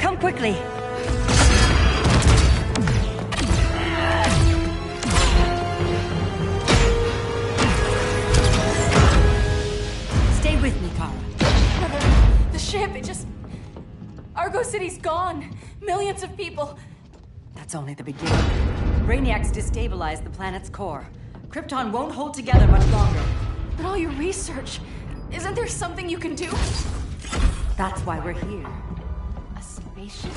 Come quickly. Stay with me, Kara. The ship, it just... Argo City's gone. Millions of people. That's only the beginning. Brainiac's destabilized the planet's core. Krypton won't hold together much longer. But all your research, isn't there something you can do? That's why we're here. A spaceship?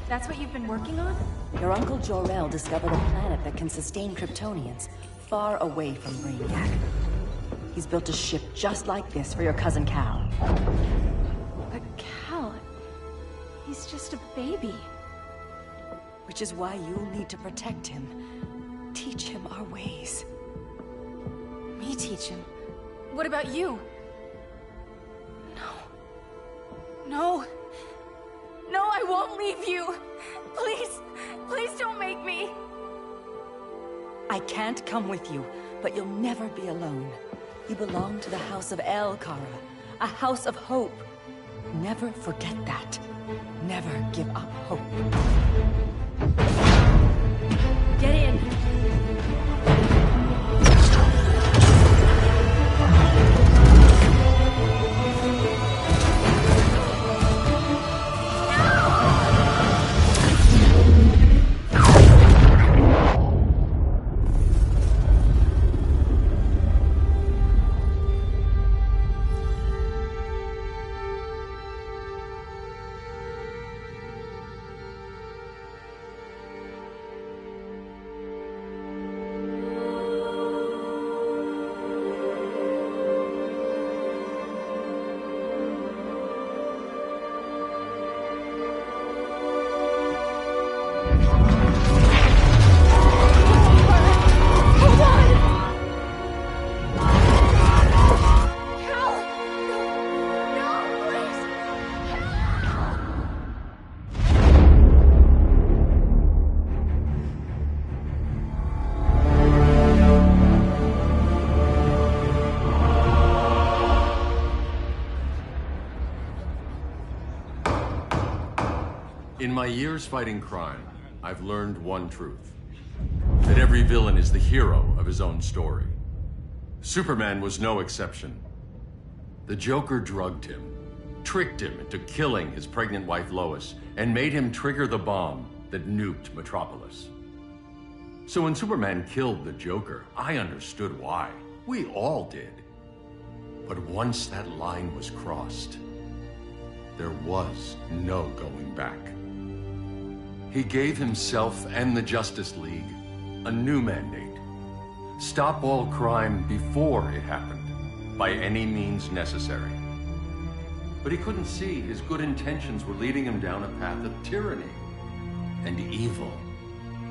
That's what you've been working on? Your uncle Jor-El discovered a planet that can sustain Kryptonians, far away from Brainiac. He's built a ship just like this for your cousin Cal. But Cal... he's just a baby. Which is why you'll need to protect him. Teach him our ways. Me teach him? What about you? No, I won't leave you. Please don't make me. I can't come with you, but you'll never be alone. You belong to the House of El, Kara. A house of hope. Never forget that. Never give up hope. Get in. In my years fighting crime, I've learned one truth. That every villain is the hero of his own story. Superman was no exception. The Joker drugged him, tricked him into killing his pregnant wife Lois, and made him trigger the bomb that nuked Metropolis. So when Superman killed the Joker, I understood why. We all did. But once that line was crossed, there was no going back. He gave himself and the Justice League a new mandate. Stop all crime before it happened, by any means necessary. But he couldn't see his good intentions were leading him down a path of tyranny and evil.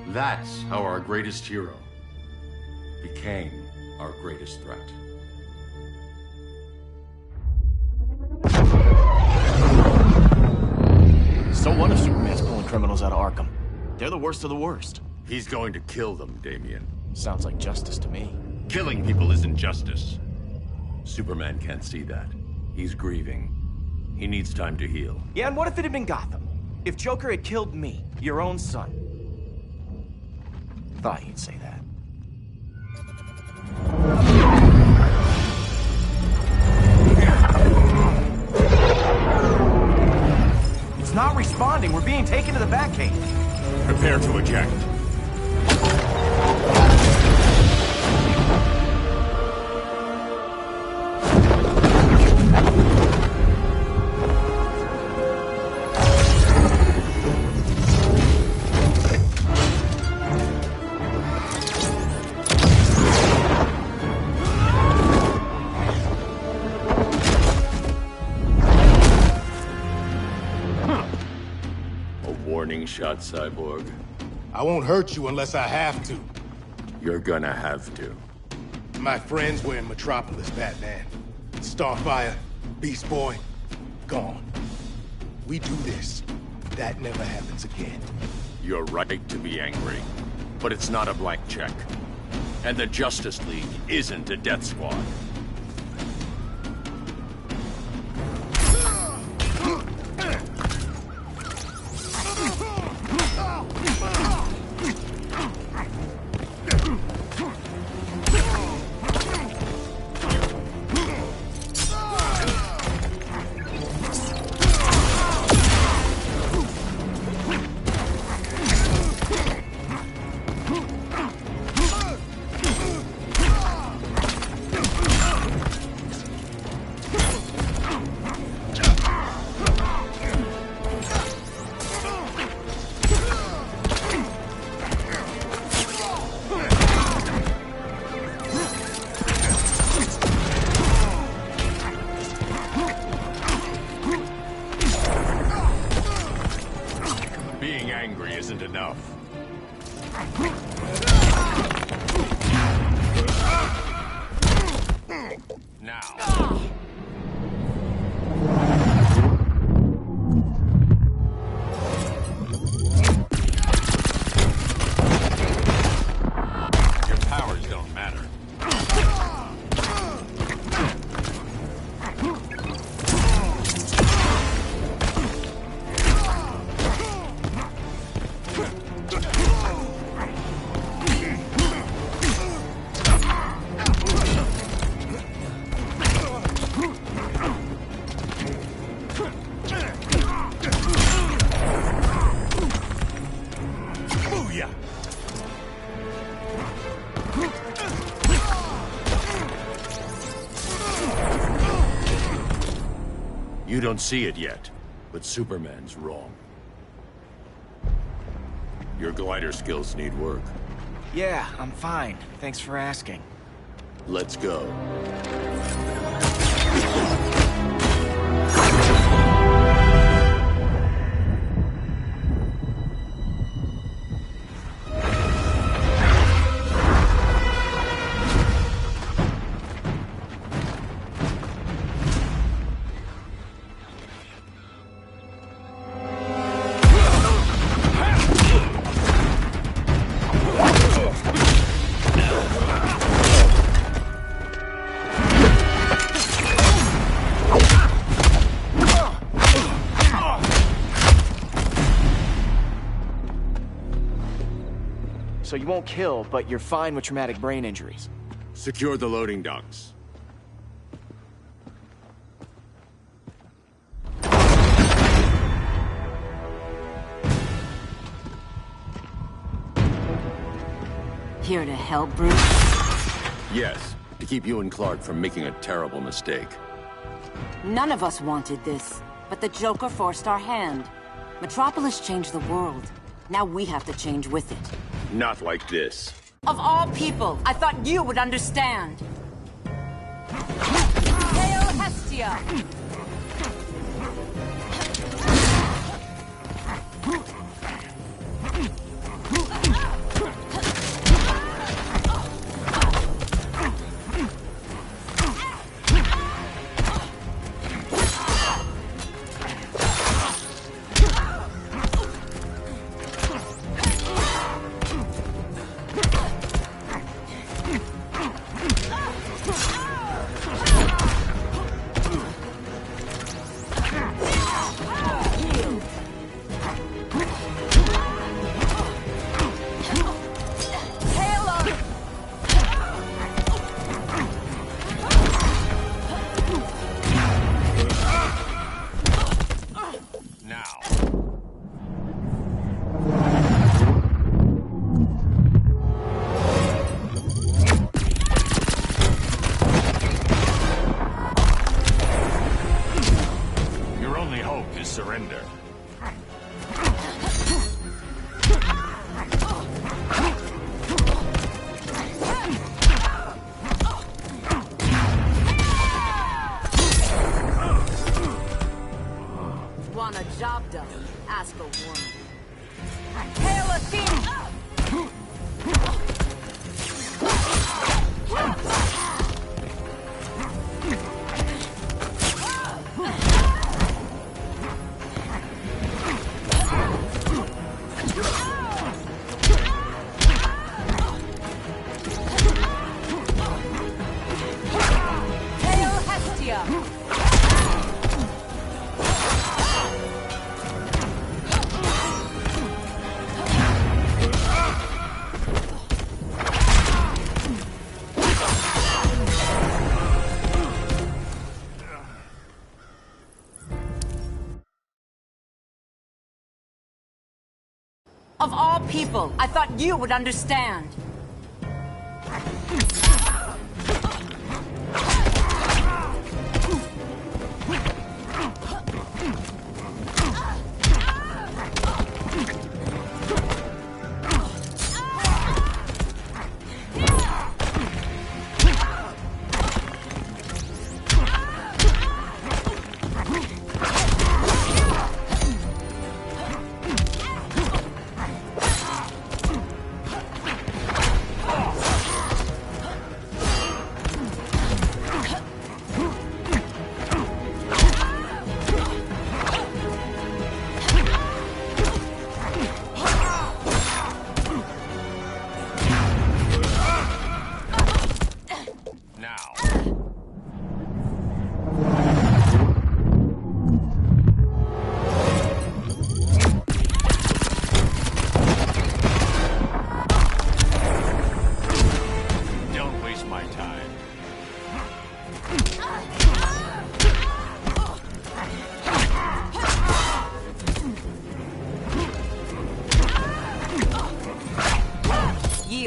That's how our greatest hero became our greatest threat. So what if Superman's pulling criminals out of Arkham? They're the worst of the worst. He's going to kill them, Damian. Sounds like justice to me. Killing people isn't justice. Superman can't see that. He's grieving. He needs time to heal. Yeah, and what if it had been Gotham? If Joker had killed me, your own son? Thought you'd say that. It's not responding. We're being taken to the Batcave. Prepare to eject. Shot, Cyborg. I won't hurt you unless I have to. You're gonna have to. My friends were in Metropolis, Batman. Starfire, Beast Boy, gone. We do this. That never happens again. You're right to be angry, but it's not a blank check. And the Justice League isn't a death squad. angry isn't enough. Now. Your powers don't matter. You don't see it yet, but Superman's wrong. Your glider skills need work. Yeah, I'm fine. Thanks for asking. Let's go. So you won't kill, but you're fine with traumatic brain injuries. Secure the loading docks. Here to help, Bruce? Yes, to keep you and Clark from making a terrible mistake. None of us wanted this, but the Joker forced our hand. Metropolis changed the world. Now we have to change with it. Not like this. Of all people, I thought you would understand. Hail Hestia! Surrender. Want a job done? Ask a woman. Hail Athena! Of all people, I thought you would understand.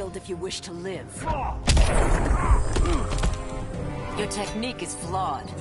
killed if you wish to live. Your technique is flawed.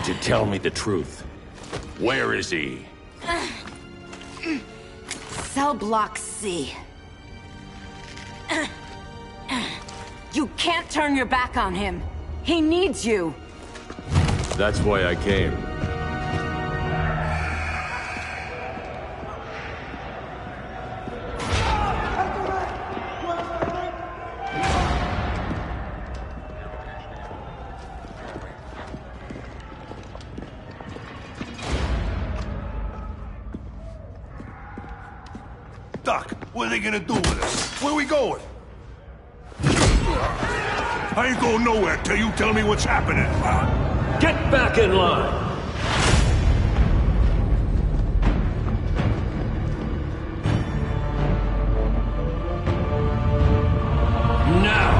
To tell me the truth. Where is he? Cell block C. You can't turn your back on him. He needs you. That's why I came. Doc, what are they gonna do with us? Where we going? I ain't going nowhere till you tell me what's happening. Get back in line! Now!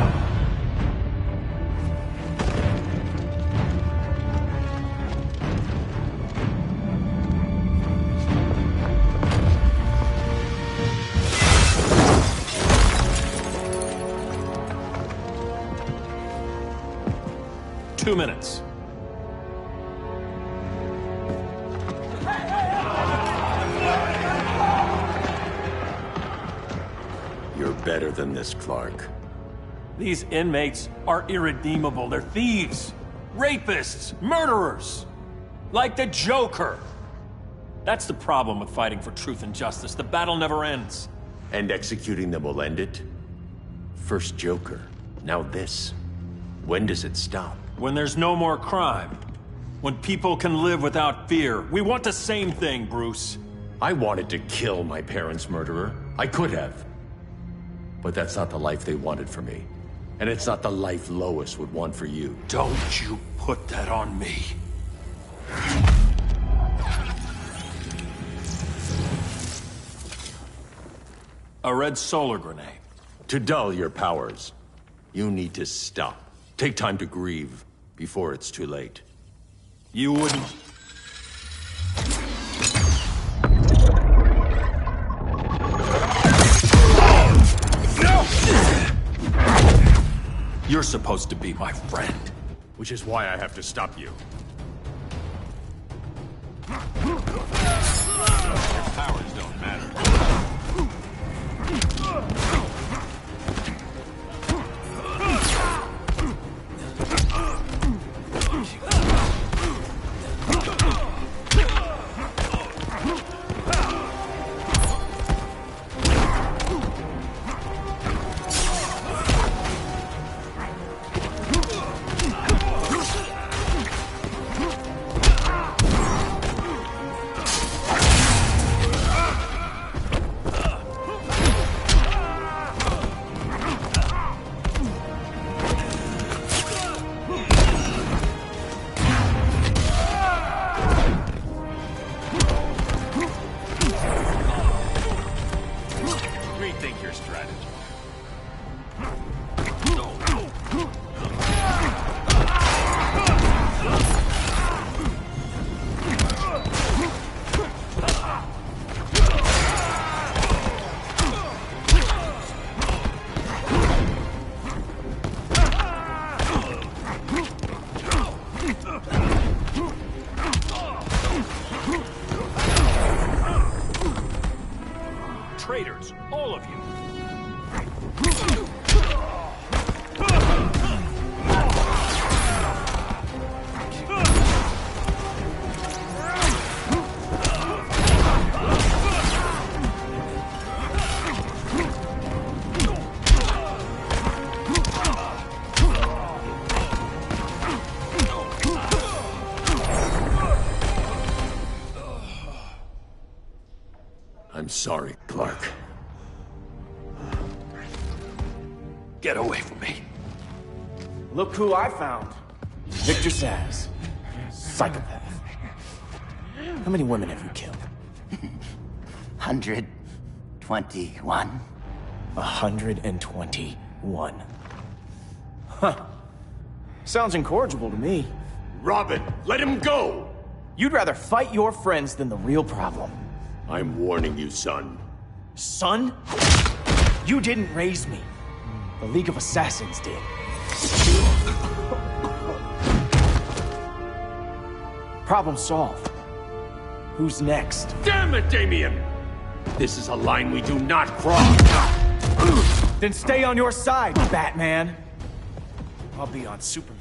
2 minutes. You're better than this, Clark. These inmates are irredeemable. They're thieves, rapists, murderers. Like the Joker. That's the problem with fighting for truth and justice. The battle never ends. And executing them will end it? First Joker, now this. When does it stop? When there's no more crime. When people can live without fear. We want the same thing, Bruce. I wanted to kill my parents' murderer. I could have. But that's not the life they wanted for me. And it's not the life Lois would want for you. Don't you put that on me. A red solar grenade. To dull your powers, you need to stop. Take time to grieve before it's too late. You wouldn't... You're supposed to be my friend. Which is why I have to stop you. Powers don't matter. Rethink your strategy. Traitors, all of you. I'm sorry, Clark. Get away from me. Look who I found. Victor Zsasz. Psychopath. How many women have you killed? 121. 121. Huh. Sounds incorrigible to me. Robin, let him go! You'd rather fight your friends than the real problem. I'm warning you, son. Son? You didn't raise me. The League of Assassins did. Problem solved. Who's next? Damn it, Damien! This is a line we do not cross! Then stay on your side, Batman. I'll be on Superman's.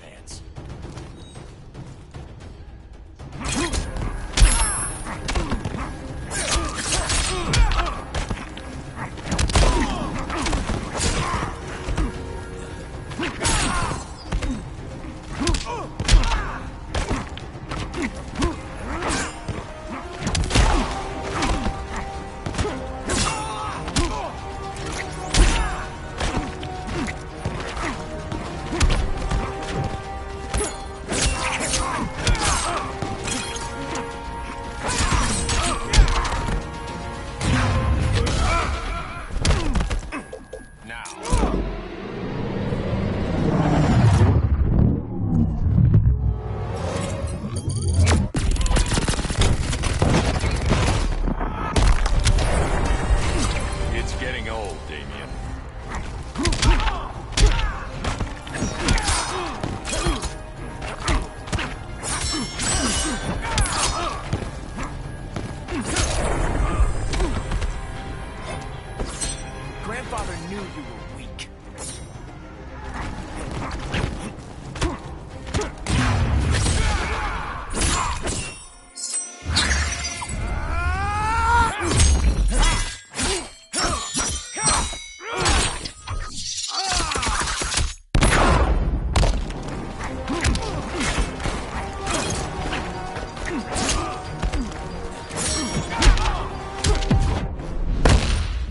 Grandfather knew you were weak.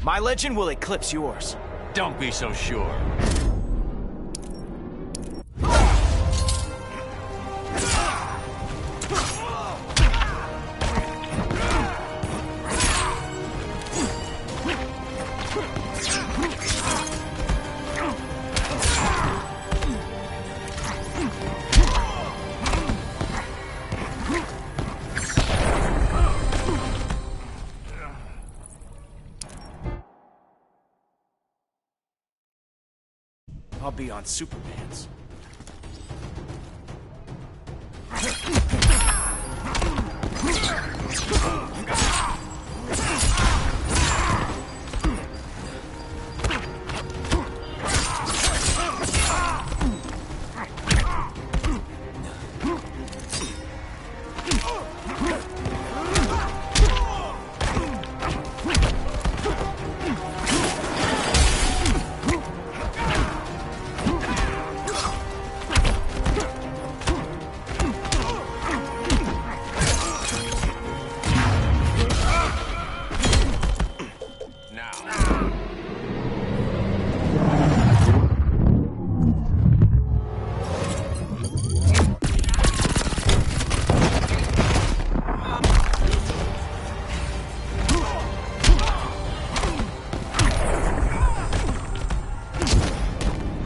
My legend will eclipse yours. Don't be so sure. I'll be on Superman's.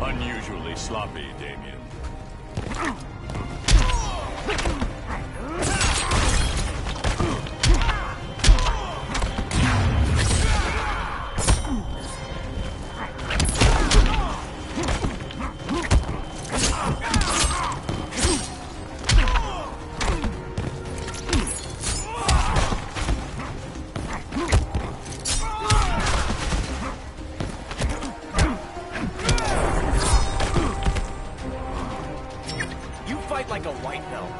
Unusually sloppy, Damien. Fight like a white belt.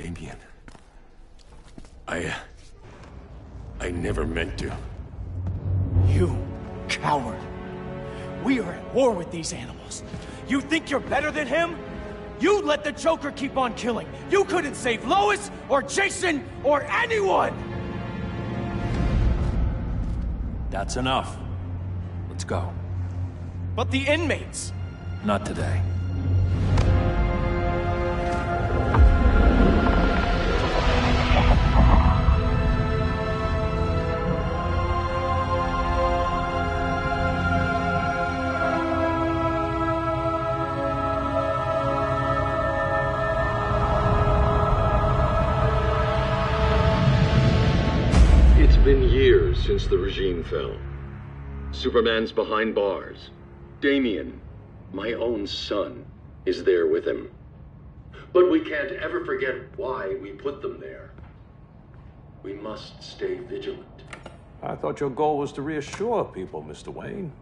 Damien. I never meant to. You coward. We are at war with these animals. You think you're better than him? You let the Joker keep on killing. You couldn't save Lois, or Jason, or anyone! That's enough. Let's go. But the inmates! Not today. It's been years since the regime fell. Superman's behind bars. Damien, my own son, is there with him. But we can't ever forget why we put them there. We must stay vigilant. I thought your goal was to reassure people, Mr. Wayne.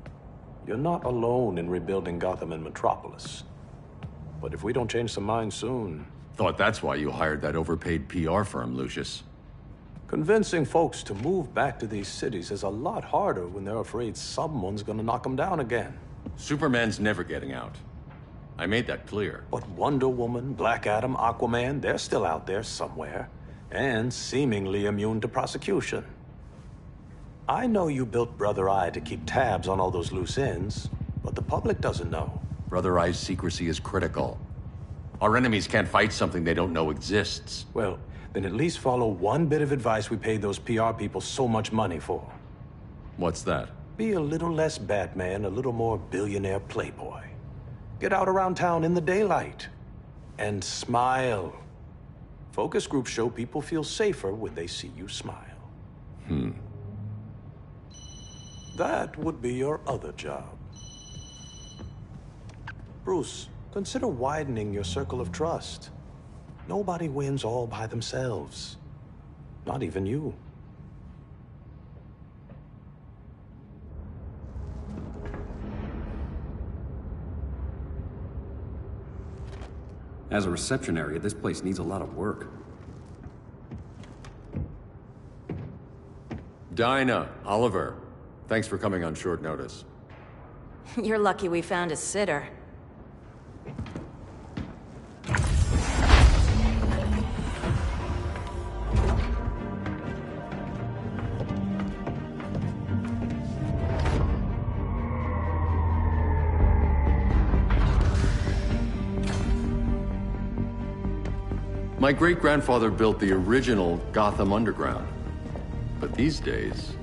You're not alone in rebuilding Gotham and Metropolis. But if we don't change some minds soon... Thought that's why you hired that overpaid PR firm, Lucius. Convincing folks to move back to these cities is a lot harder when they're afraid someone's gonna knock them down again. Superman's never getting out. I made that clear. But Wonder Woman, Black Adam, Aquaman, they're still out there somewhere. And seemingly immune to prosecution. I know you built Brother Eye to keep tabs on all those loose ends, but the public doesn't know. Brother Eye's secrecy is critical. Our enemies can't fight something they don't know exists. Well, then at least follow one bit of advice we paid those PR people so much money for. What's that? Be a little less Batman, a little more billionaire playboy. Get out around town in the daylight. And smile. Focus groups show people feel safer when they see you smile. That would be your other job. Bruce, consider widening your circle of trust. Nobody wins all by themselves. Not even you. As a reception area, this place needs a lot of work. Dinah, Oliver, thanks for coming on short notice. You're lucky we found a sitter. My great-grandfather built the original Gotham Underground. But these days,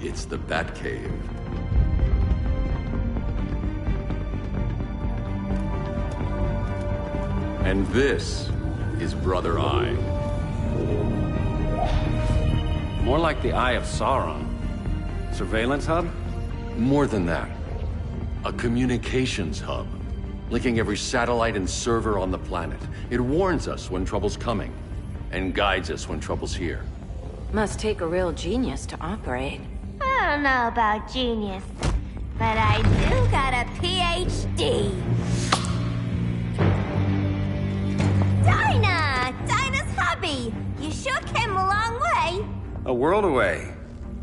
it's the Batcave. And this is Brother Eye. More like the Eye of Sauron. Surveillance hub? More than that. A communications hub. Linking every satellite and server on the planet. It warns us when trouble's coming, and guides us when trouble's here. Must take a real genius to operate. I don't know about genius, but I do got a PhD. Dinah's hubby! You sure came a long way. A world away.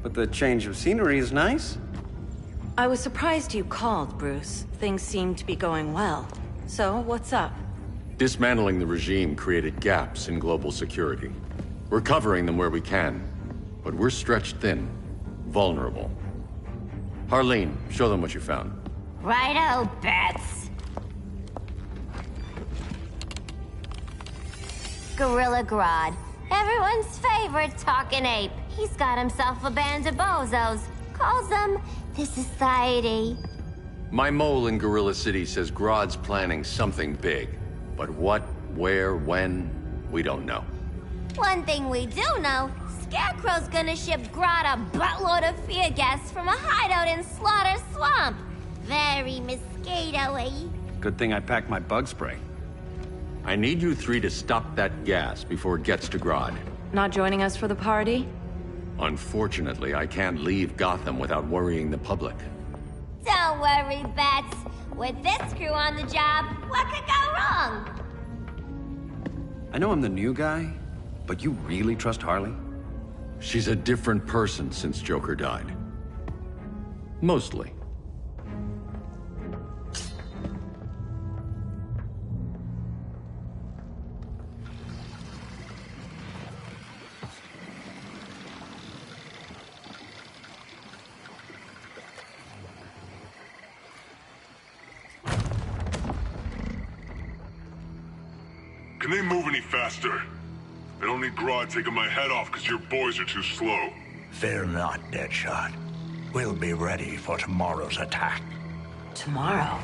But the change of scenery is nice. I was surprised you called, Bruce. Things seem to be going well. So, what's up? Dismantling the regime created gaps in global security. We're covering them where we can, but we're stretched thin, vulnerable. Harleen, show them what you found. Righto, Bats. Gorilla Grodd. Everyone's favorite talking ape. He's got himself a band of bozos. Calls them the Society. My mole in Gorilla City says Grodd's planning something big. But what, where, when, we don't know. One thing we do know, Scarecrow's gonna ship Grodd a buttload of fear gas from a hideout in Slaughter Swamp. Very mosquito-y. Good thing I packed my bug spray. I need you three to stop that gas before it gets to Grodd. Not joining us for the party? Unfortunately, I can't leave Gotham without worrying the public. Don't worry, Bats. With this crew on the job, what could go wrong? I know I'm the new guy, but you really trust Harley? She's a different person since Joker died. Mostly. Can they move any faster? I don't need Grodd taking my head off because your boys are too slow. Fear not, Deadshot. We'll be ready for tomorrow's attack. Tomorrow?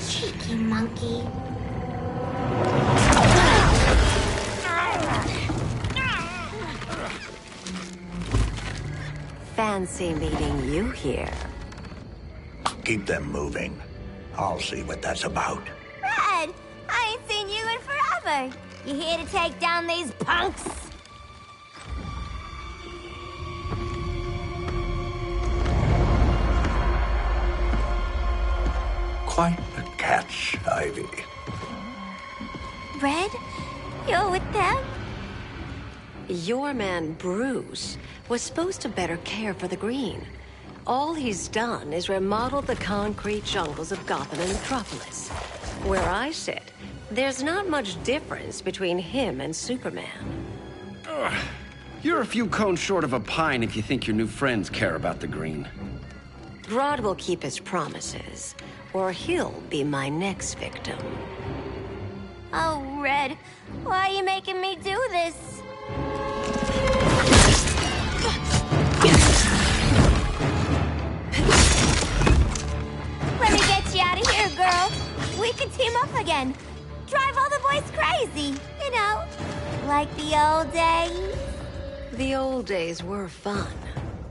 Cheeky monkey. Fancy meeting you here. Keep them moving. I'll see what that's about. Red, I ain't seen you in forever. You here to take down these punks? Quite the catch, Ivy. Red, you're with them? Your man, Bruce, was supposed to better care for the Green. All he's done is remodel the concrete jungles of Gotham and Metropolis. Where I sit, there's not much difference between him and Superman. Ugh. You're a few cones short of a pine if you think your new friends care about the Green. Grodd will keep his promises, or he'll be my next victim. Oh, Red, why are you making me do this? Let me get you out of here, girl. We can team up again. Drive all the boys crazy, you know, like the old days. The old days were fun,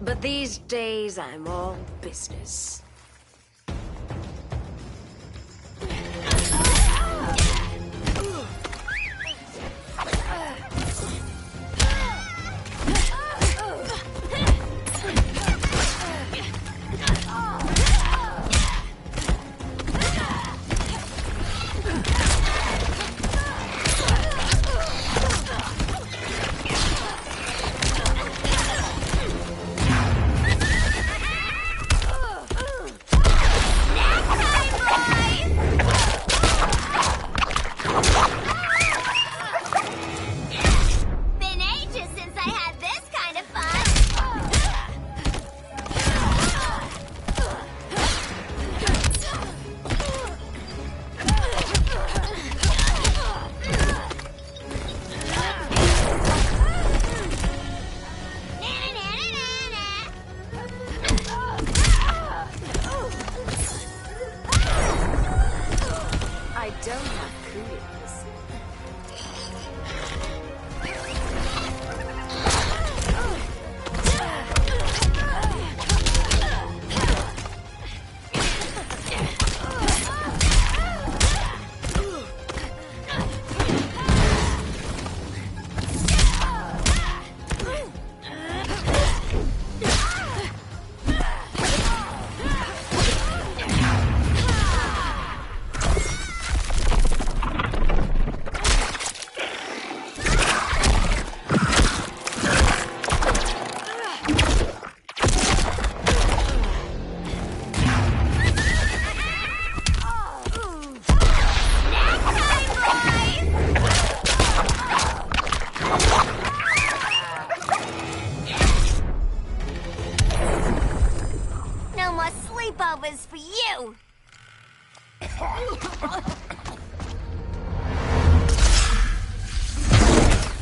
but these days I'm all business. sleepovers for you!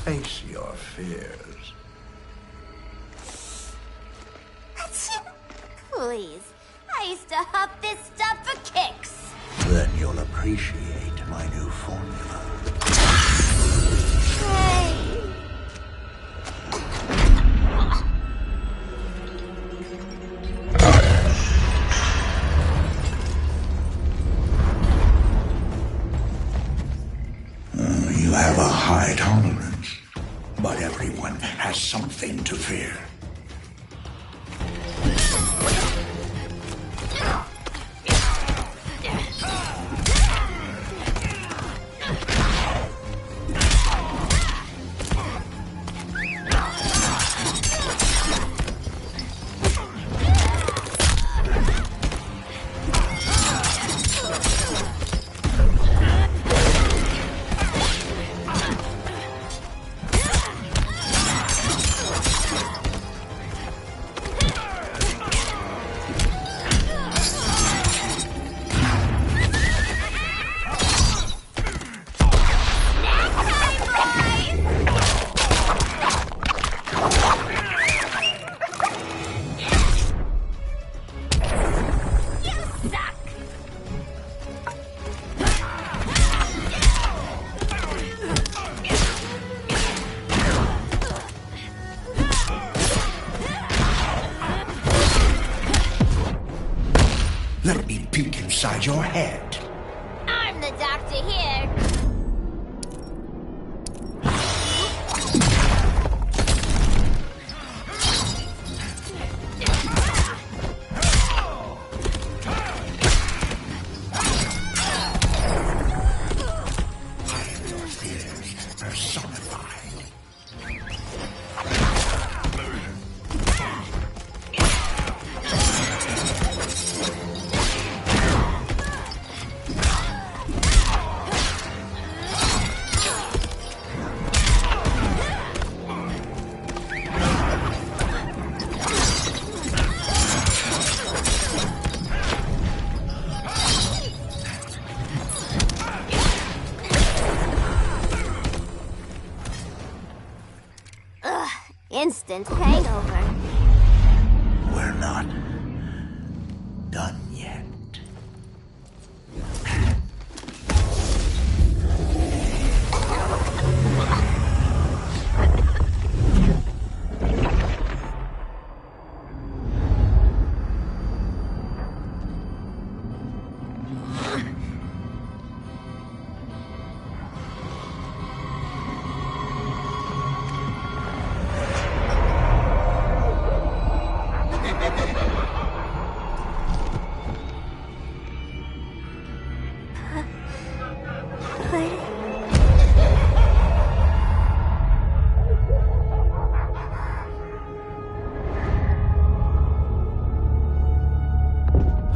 Face your fears. Please, I used to huff this stuff for kicks. Then you'll appreciate my new formula. Hey. You have a high tolerance, but everyone has something to fear. inside your head. I'm the doctor here. Your fears personified. Instant hangover. We're not done yet.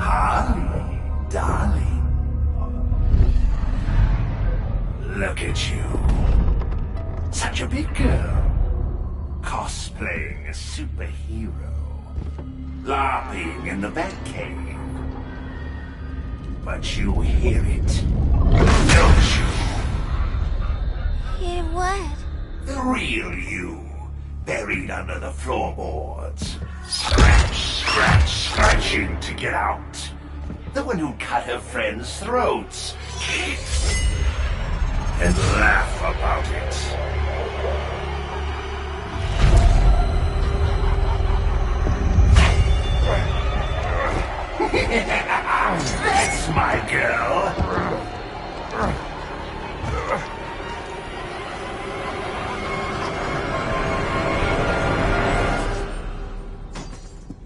Harley, darling. Look at you. Such a big girl. Cosplaying a superhero. LARPing in the Batcave. But you hear it, don't you? Hear what? The real you, buried under the floorboards. Scratch, scratch, scratching to get out. The one who cut her friends' throats. And laugh about it. That's my girl.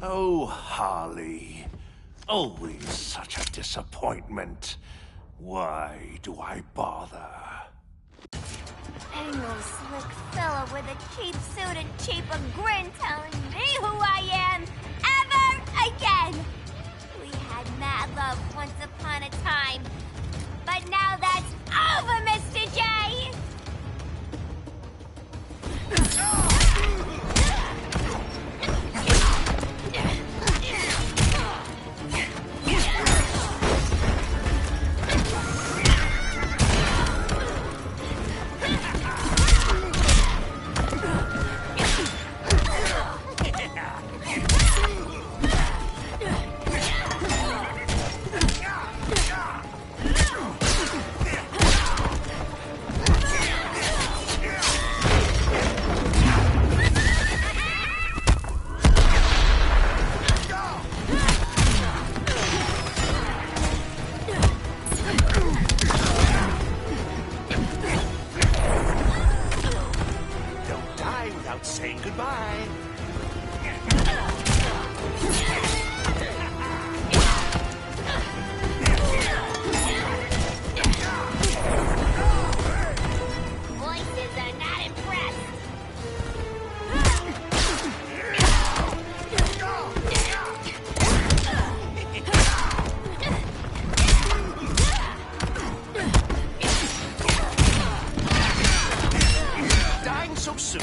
Oh, Harley. Always such a disappointment. Why do I bother? Ain't no slick fella with a cheap suit and cheaper grin telling me who I am ever again. We had mad love once upon a time, but now that's over, Mr. J. Saying goodbye. Voices are not impressed. Dying so soon.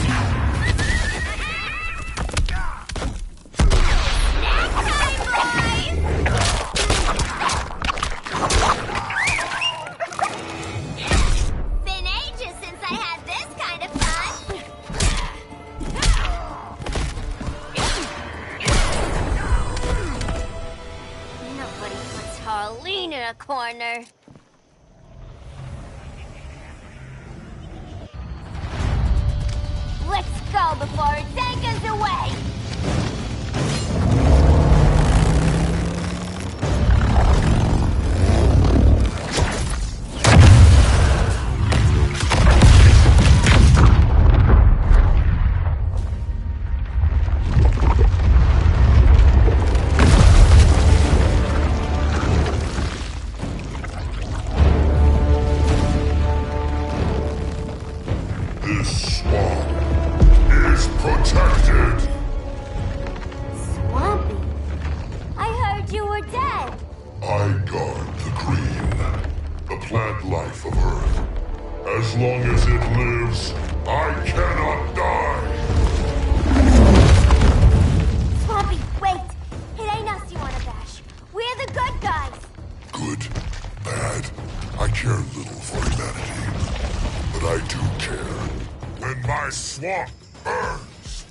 Harleen in a corner. Let's go before it takes us away! This swamp is protected. Swampy? I heard you were dead. I guard the green, the plant life of Earth. As long as it lives, I cannot die. Swampy, wait! It ain't us you wanna bash. We're the good guys. Good, bad, I care little for humanity. But I do care when my swamp burns.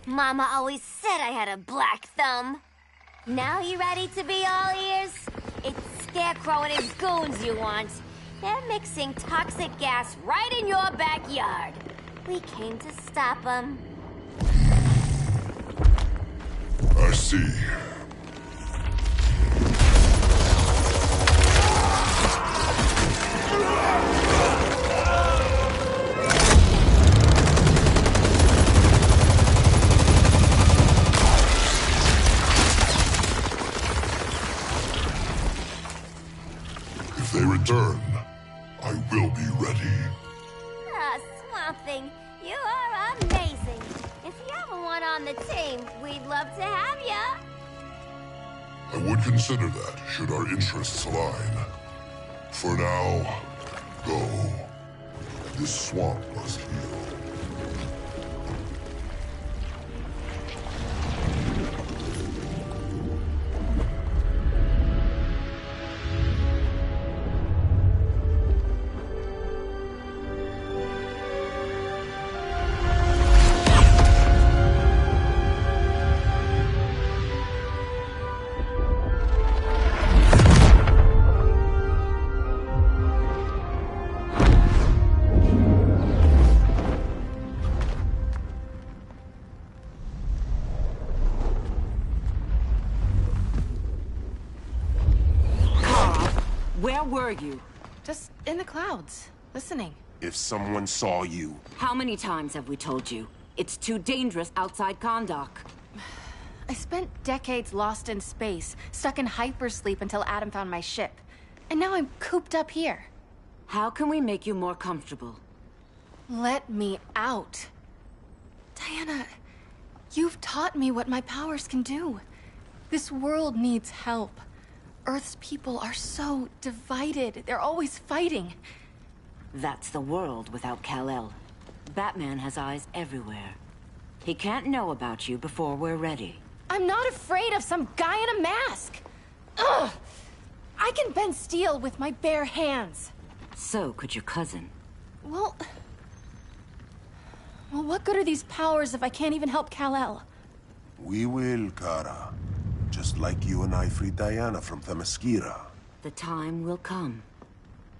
Mama always said I had a black thumb. Now you ready to be all ears? It's Scarecrow and his goons you want. They're mixing toxic gas right in your backyard. We came to stop them. I see. If they return, I will be ready. Ah, Swamp Thing, you are amazing. If you ever want on the team, we'd love to have ya. I would consider that, should our interests align. For now, go. This swamp must heal. Where were you? Just in the clouds, listening. If someone saw you... How many times have we told you? It's too dangerous outside Kahndaq. I spent decades lost in space, stuck in hypersleep until Adam found my ship. And now I'm cooped up here. How can we make you more comfortable? Let me out. Diana, you've taught me what my powers can do. This world needs help. Earth's people are so divided. They're always fighting. That's the world without Kal-El. Batman has eyes everywhere. He can't know about you before we're ready. I'm not afraid of some guy in a mask. Ugh! I can bend steel with my bare hands. So could your cousin. Well, what good are these powers if I can't even help Kal-El? We will, Kara. Just like you and I freed Diana from Themyscira. The time will come.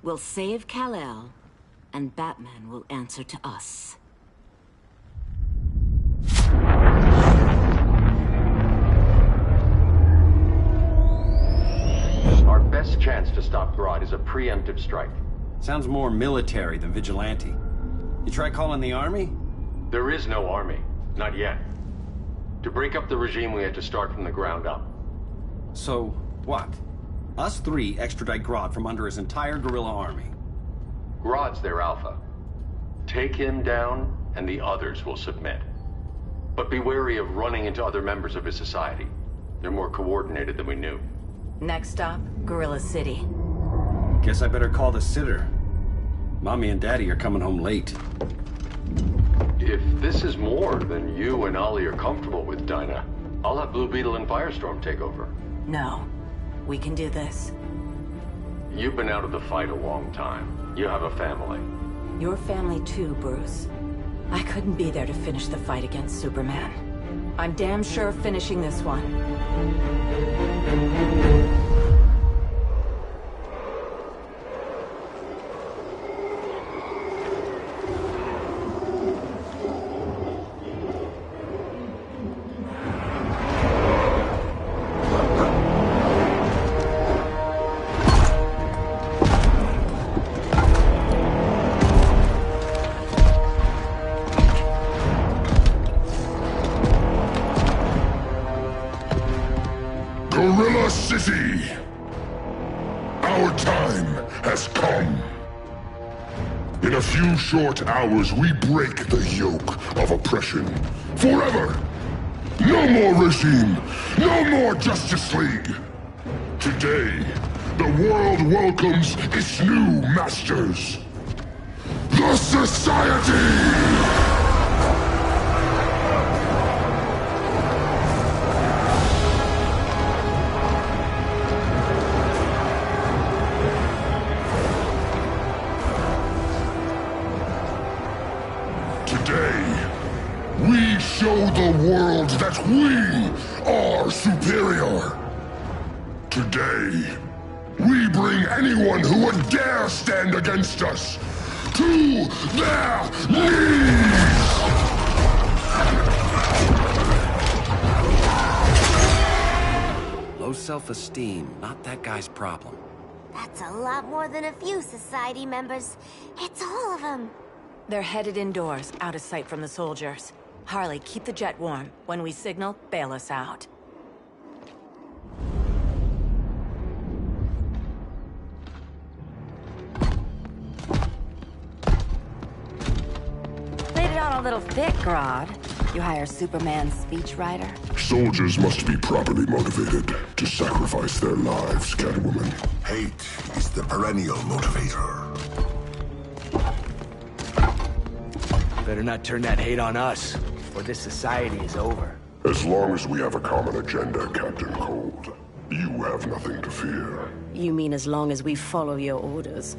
We'll save Kal-El, and Batman will answer to us. stop Grodd is a preemptive strike. Sounds more military than vigilante. You try calling the army? There is no army. Not yet. To break up the regime, we had to start from the ground up. So, what? Us three extradite Grodd from under his entire guerrilla army. Grodd's their alpha. Take him down, and the others will submit. But be wary of running into other members of his society. They're more coordinated than we knew. Next stop, Gorilla City. Guess I better call the sitter. Mommy and Daddy are coming home late. If this is more than you and Ollie are comfortable with, Dinah, I'll have Blue Beetle and Firestorm take over. No. We can do this. You've been out of the fight a long time. You have a family. Your family too, Bruce. I couldn't be there to finish the fight against Superman. I'm damn sure finishing this one. Gorilla City! Our time has come. In a few short hours, we break the yoke of oppression. Forever! No more regime! No more Justice League! Today, the world welcomes its new masters. The Society! We show the world that we are superior. Today, we bring anyone who would dare stand against us to their knees! Low self-esteem, not that guy's problem. That's a lot more than a few Society members. It's all of them. They're headed indoors, out of sight from the soldiers. Harley, keep the jet warm. When we signal, bail us out. Played it on a little thick, Grodd. You hire Superman's speechwriter? Soldiers must be properly motivated to sacrifice their lives, Catwoman. Hate is the perennial motivator. Better not turn that hate on us, or this society is over. As long as we have a common agenda, Captain Cold, you have nothing to fear. You mean as long as we follow your orders?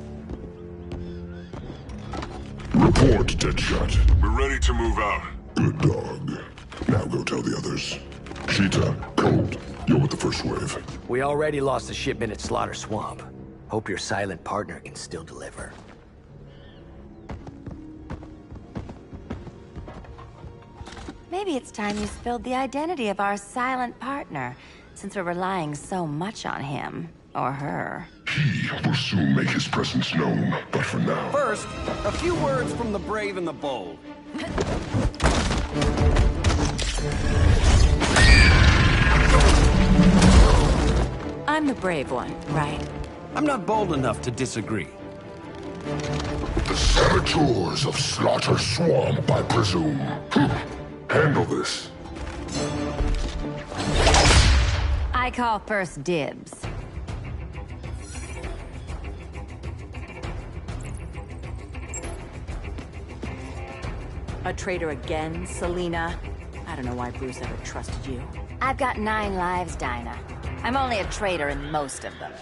Report, Deadshot. We're ready to move out. Good dog. Now go tell the others. Cheetah, Cold, you're with the first wave. We already lost a shipment at Slaughter Swamp. Hope your silent partner can still deliver. Maybe it's time you spilled the identity of our silent partner, since we're relying so much on him. Or her. He will soon make his presence known, but for now... First, a few words from the brave and the bold. I'm the brave one, right? I'm not bold enough to disagree. The saboteurs of Slaughter Swamp, I presume. Handle this. I call first dibs. A traitor again, Selina? I don't know why Bruce ever trusted you. I've got 9 lives, Dinah. I'm only a traitor in most of them.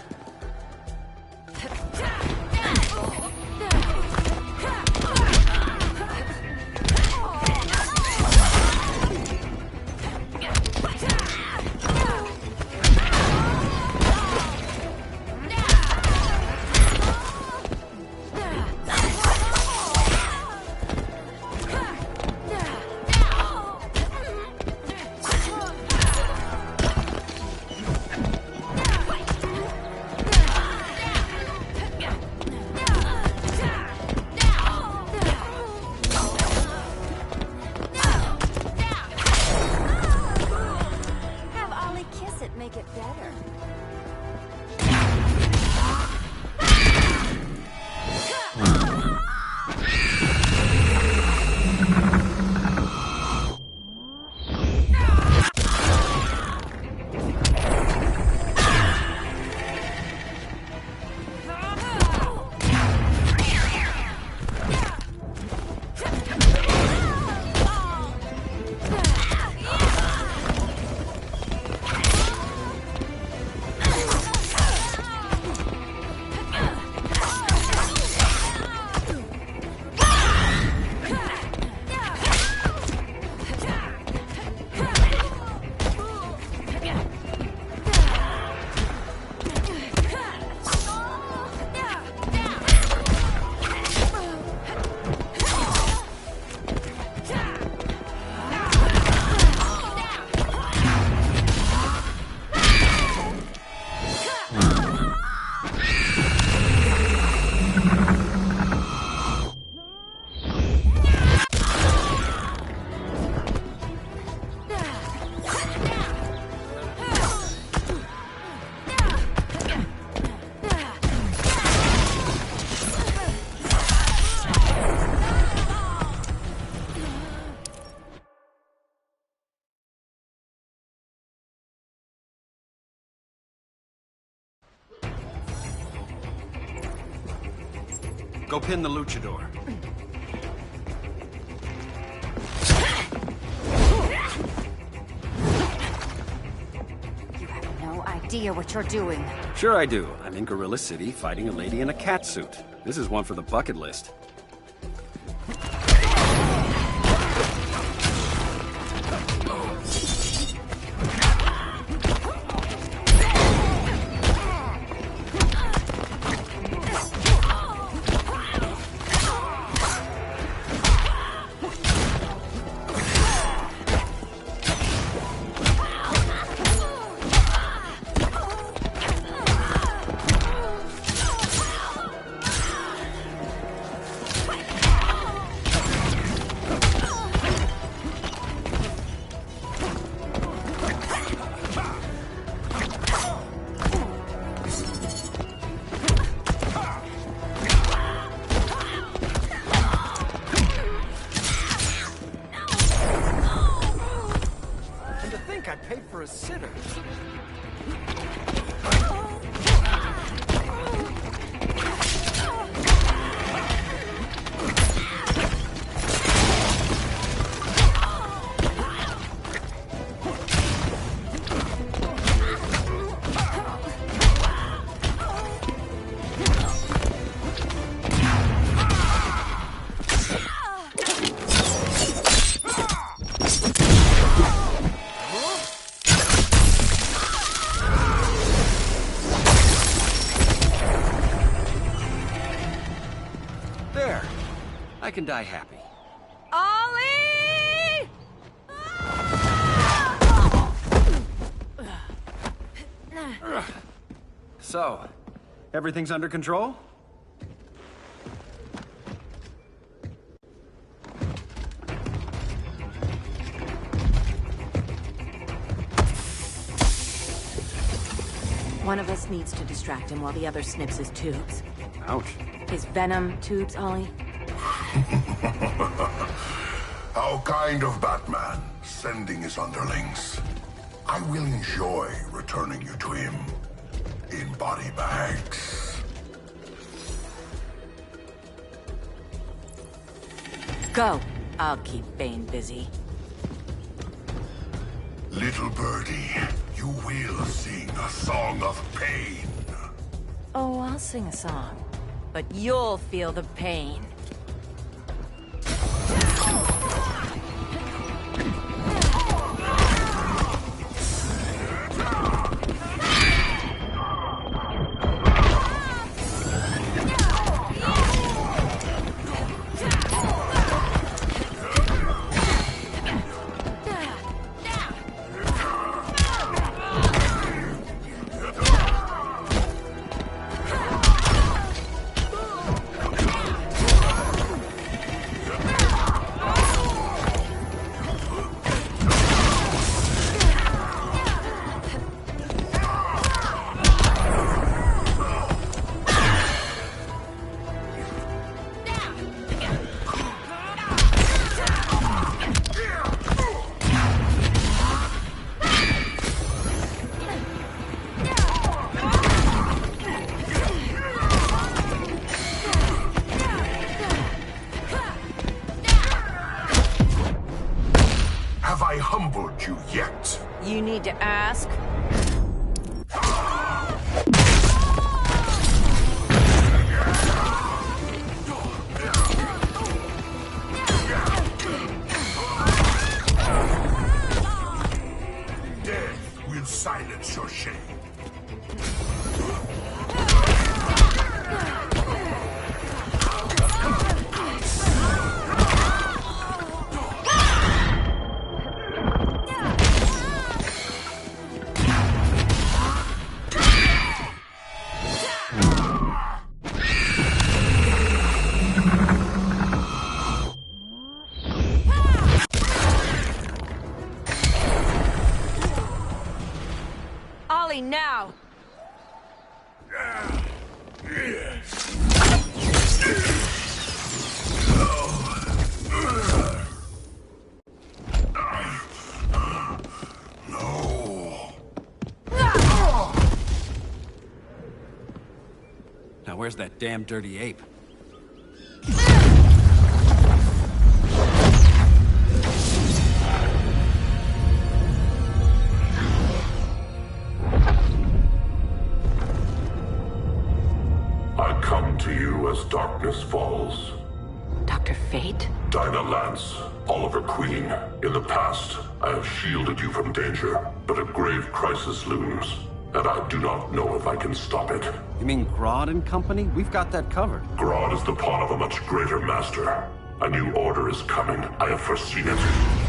Go pin the luchador. You have no idea what you're doing. Sure I do. I'm in Gorilla City fighting a lady in a cat suit. This is one for the bucket list. I paid for a sitter. I can die happy. Ollie! So, everything's under control? One of us needs to distract him while the other snips his tubes. Ouch. His venom tubes, Ollie? How kind of Batman, sending his underlings. I will enjoy returning you to him in body bags. Go. I'll keep Bane busy. Little birdie, you will sing a song of pain. Oh, I'll sing a song. But you'll feel the pain. Have I humbled you yet? You need to ask. Death will silence your shame. Ollie, now! Now where's that damn dirty ape? Oliver Queen. In the past, I have shielded you from danger, but a grave crisis looms, and I do not know if I can stop it. You mean Grodd and company? We've got that covered. Grodd is the pawn of a much greater master. A new order is coming. I have foreseen it.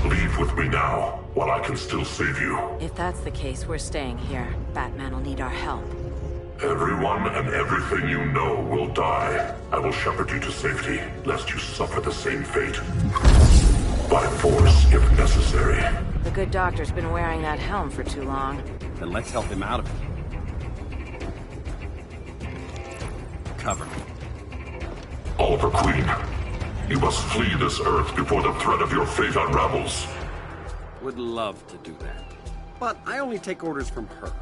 Leave with me now, while I can still save you. If that's the case, we're staying here. Batman will need our help. Everyone and everything you know will die. I will shepherd you to safety, lest you suffer the same fate. By force, if necessary. The good doctor's been wearing that helm for too long. Then let's help him out of it. Cover me. Oliver Queen, you must flee this Earth before the threat of your fate unravels. Would love to do that. But I only take orders from her.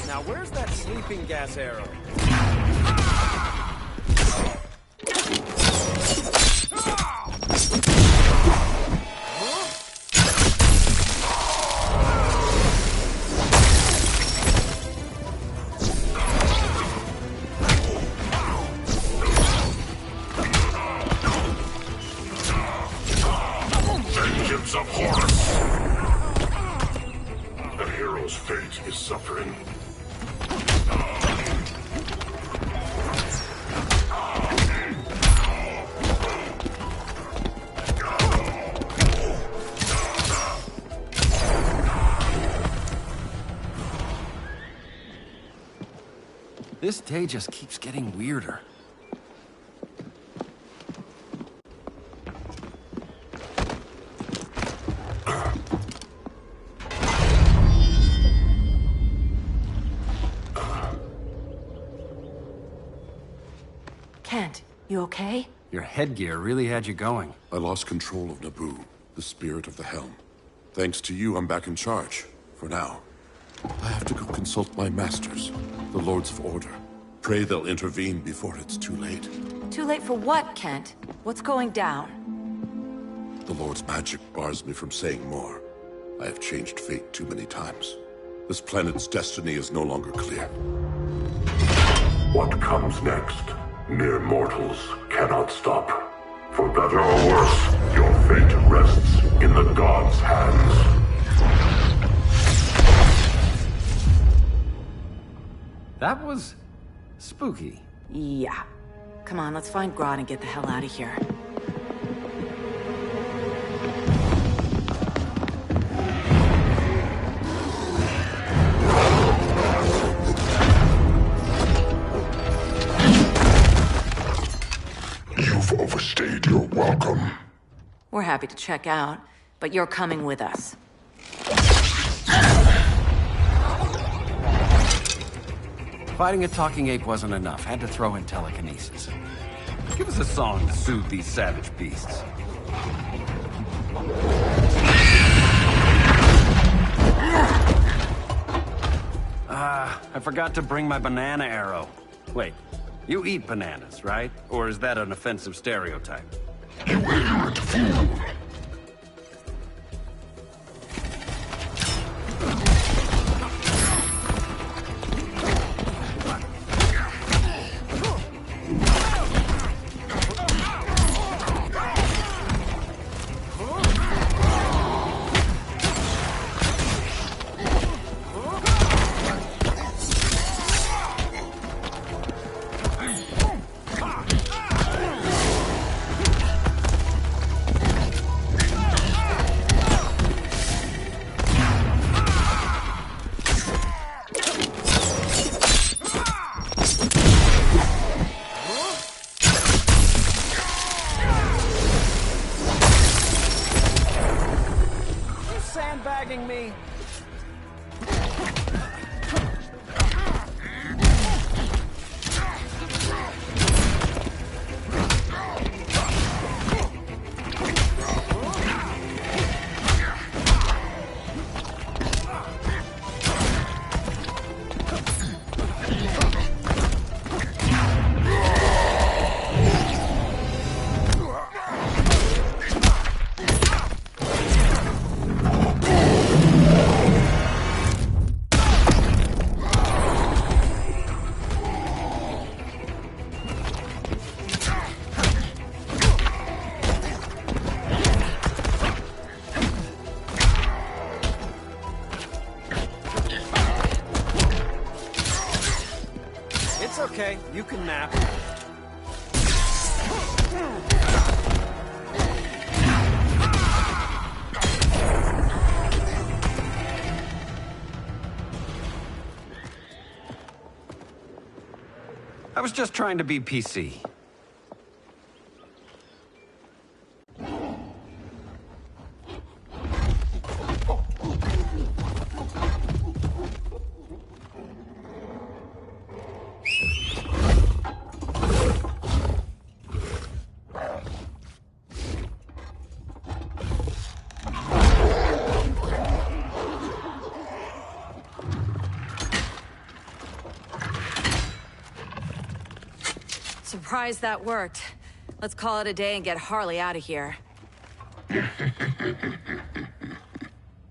Now where's that sleeping gas arrow? Vengeance of Horus! The hero's fate is suffering. This day just keeps getting weirder. Kent, you okay? Your headgear really had you going. I lost control of Naboo, the spirit of the helm. Thanks to you, I'm back in charge. For now. I have to go consult my masters, the Lords of Order. Pray they'll intervene before it's too late. Too late for what, Kent? What's going down? The Lord's magic bars me from saying more. I have changed fate too many times. This planet's destiny is no longer clear. What comes next, mere mortals cannot stop. For better or worse, your fate rests in the gods' hands. That was spooky. Yeah. Come on, let's find Grodd and get the hell out of here. You've overstayed your welcome. We're happy to check out, but you're coming with us. Fighting a talking ape wasn't enough. Had to throw in telekinesis. Give us a song to soothe these savage beasts. I forgot to bring my banana arrow. Wait, you eat bananas, right? Or is that an offensive stereotype? You ignorant fool! It's okay. You can nap. I was just trying to be PC. Surprised that worked. Let's call it a day and get Harley out of here.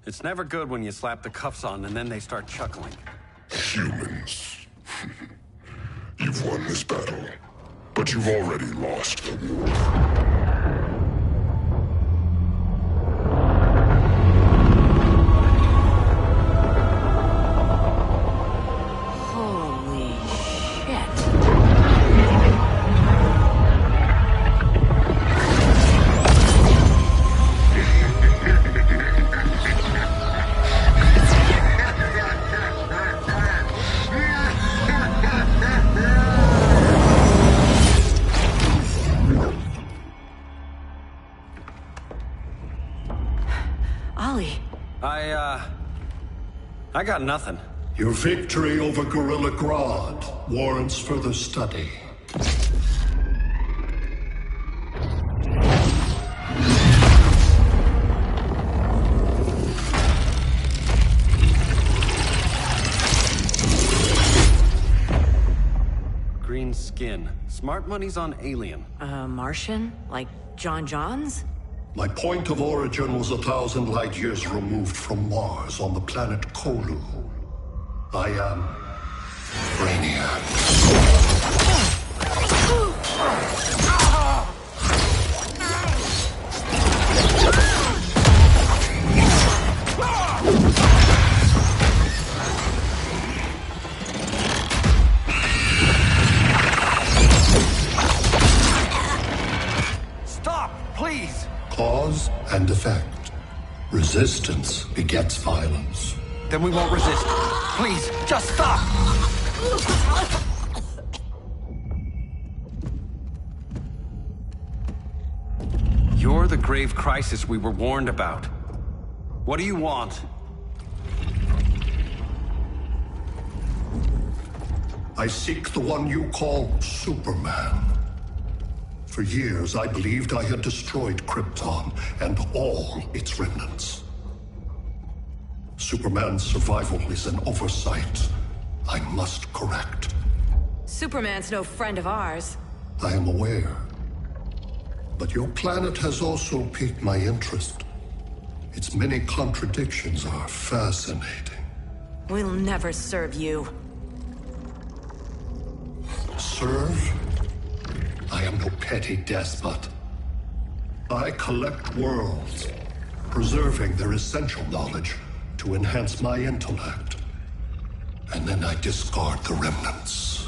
It's never good when you slap the cuffs on and then they start chuckling. Humans. You've won this battle, but you've already lost the war. I got nothing. Your victory over Gorilla Grodd warrants further study. Green skin. Smart money's on alien. Martian? Like John Johns? My point of origin was 1,000 light years removed from Mars on the planet Kolu. I am Brainiac. Stop, please! Cause and effect. Resistance begets violence. Then we won't resist. Please, just stop! You're the grave crisis we were warned about. What do you want? I seek the one you call Superman. For years, I believed I had destroyed Krypton and all its remnants. Superman's survival is an oversight I must correct. Superman's no friend of ours. I am aware. But your planet has also piqued my interest. Its many contradictions are fascinating. We'll never serve you. Serve? I am no petty despot. I collect worlds, preserving their essential knowledge to enhance my intellect. And then I discard the remnants.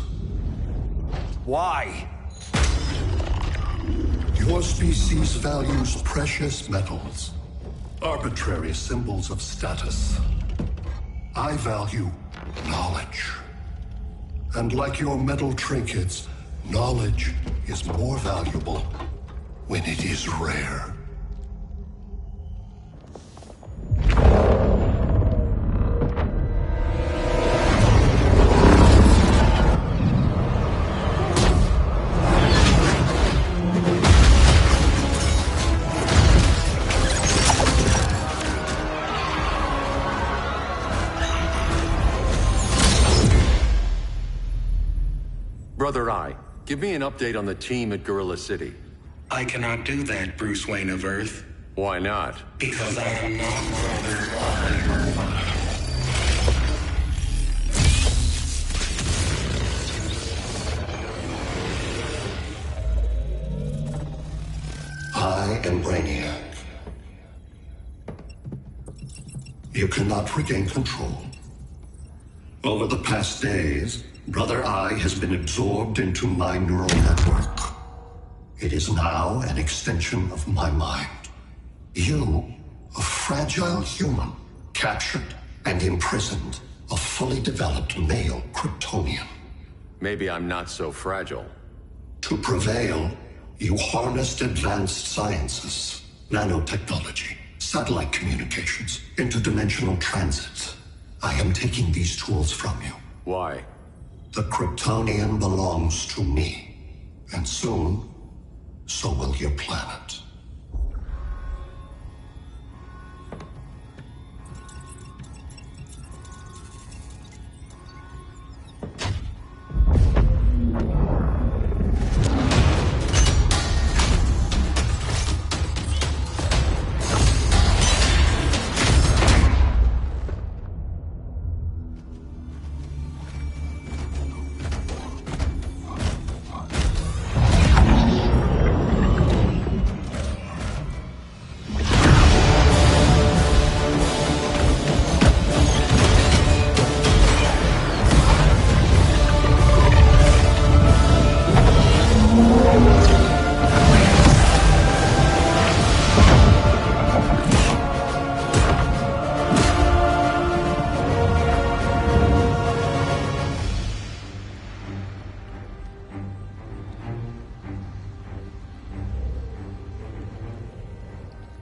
Why? Your species values precious metals, arbitrary symbols of status. I value knowledge. And like your metal trinkets, knowledge is more valuable when it is rare. Brother Eye, give me an update on the team at Gorilla City. I cannot do that, Bruce Wayne of Earth. Why not? Because I am not Brother Eye. I am Brainiac. You cannot regain control. Over the past days, Brother Eye has been absorbed into my neural network. It is now an extension of my mind. You, a fragile human, captured and imprisoned a fully developed male Kryptonian. Maybe I'm not so fragile. To prevail, you harnessed advanced sciences, nanotechnology, satellite communications, interdimensional transit. I am taking these tools from you. Why? The Kryptonian belongs to me. And soon, so will your planet.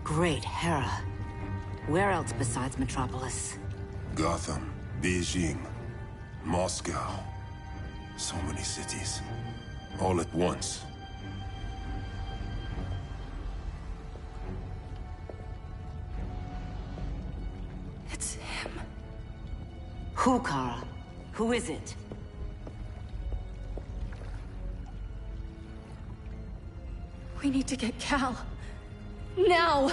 Great Hera. Where else besides Metropolis? Gotham, Beijing, Moscow. So many cities. All at once. It's him. Who, Kara? Who is it? We need to get Cal. Now!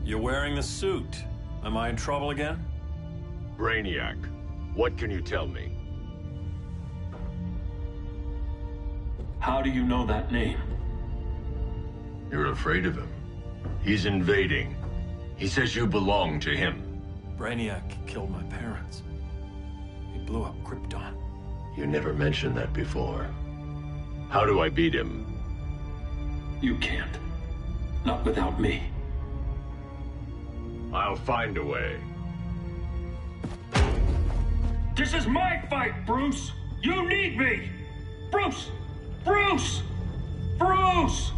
You're wearing the suit. Am I in trouble again? Brainiac, what can you tell me? How do you know that name? You're afraid of him. He's invading. He says you belong to him. Brainiac killed my parents. He blew up Krypton. You never mentioned that before. How do I beat him? You can't. Not without me. I'll find a way. This is my fight, Bruce! You need me! Bruce! Bruce! Bruce!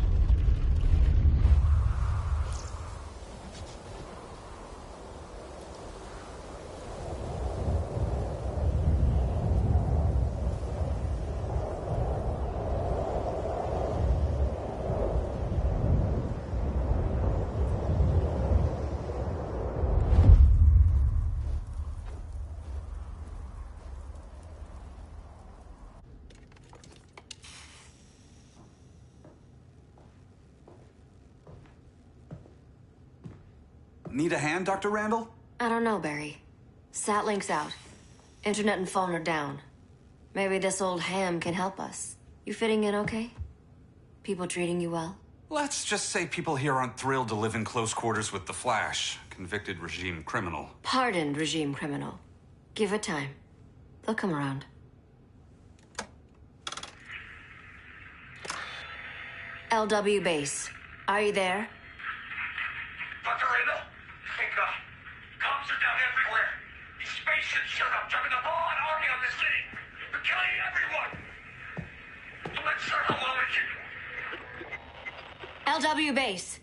Need a hand, Dr. Randall? I don't know, Barry. Satlink's out. Internet and phone are down. Maybe this old ham can help us. You fitting in okay? People treating you well? Let's just say people here aren't thrilled to live in close quarters with the Flash, convicted regime criminal. Pardoned regime criminal. Give it time. They'll come around. LW base. Are you there? Dr. Randall? Thank God. Cops are down everywhere. These spaceships showed up, dumping the ball and army on this city. They're killing everyone. I'm not sure how long it can... LW base.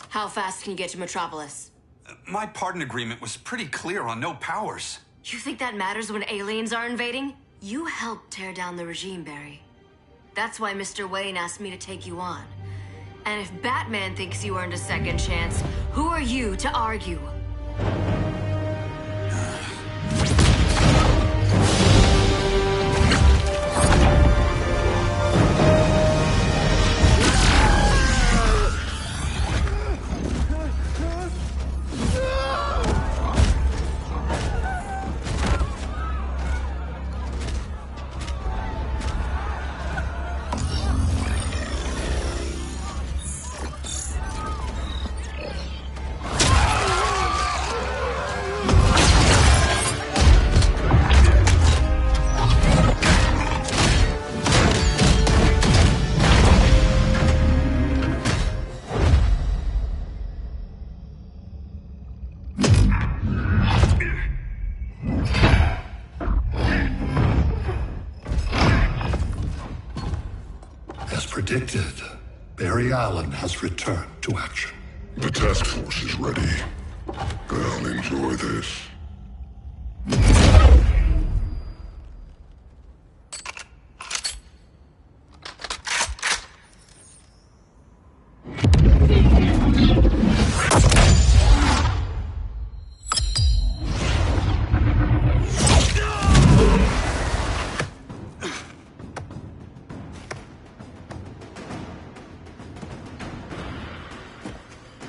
How fast can you get to Metropolis? My pardon agreement was pretty clear on no powers. You think that matters when aliens are invading? You helped tear down the regime, Barry. That's why Mr. Wayne asked me to take you on. And if Batman thinks you earned a second chance, who are you to argue? Predicted, Barry Allen has returned to action. The task force is ready. I'll enjoy this.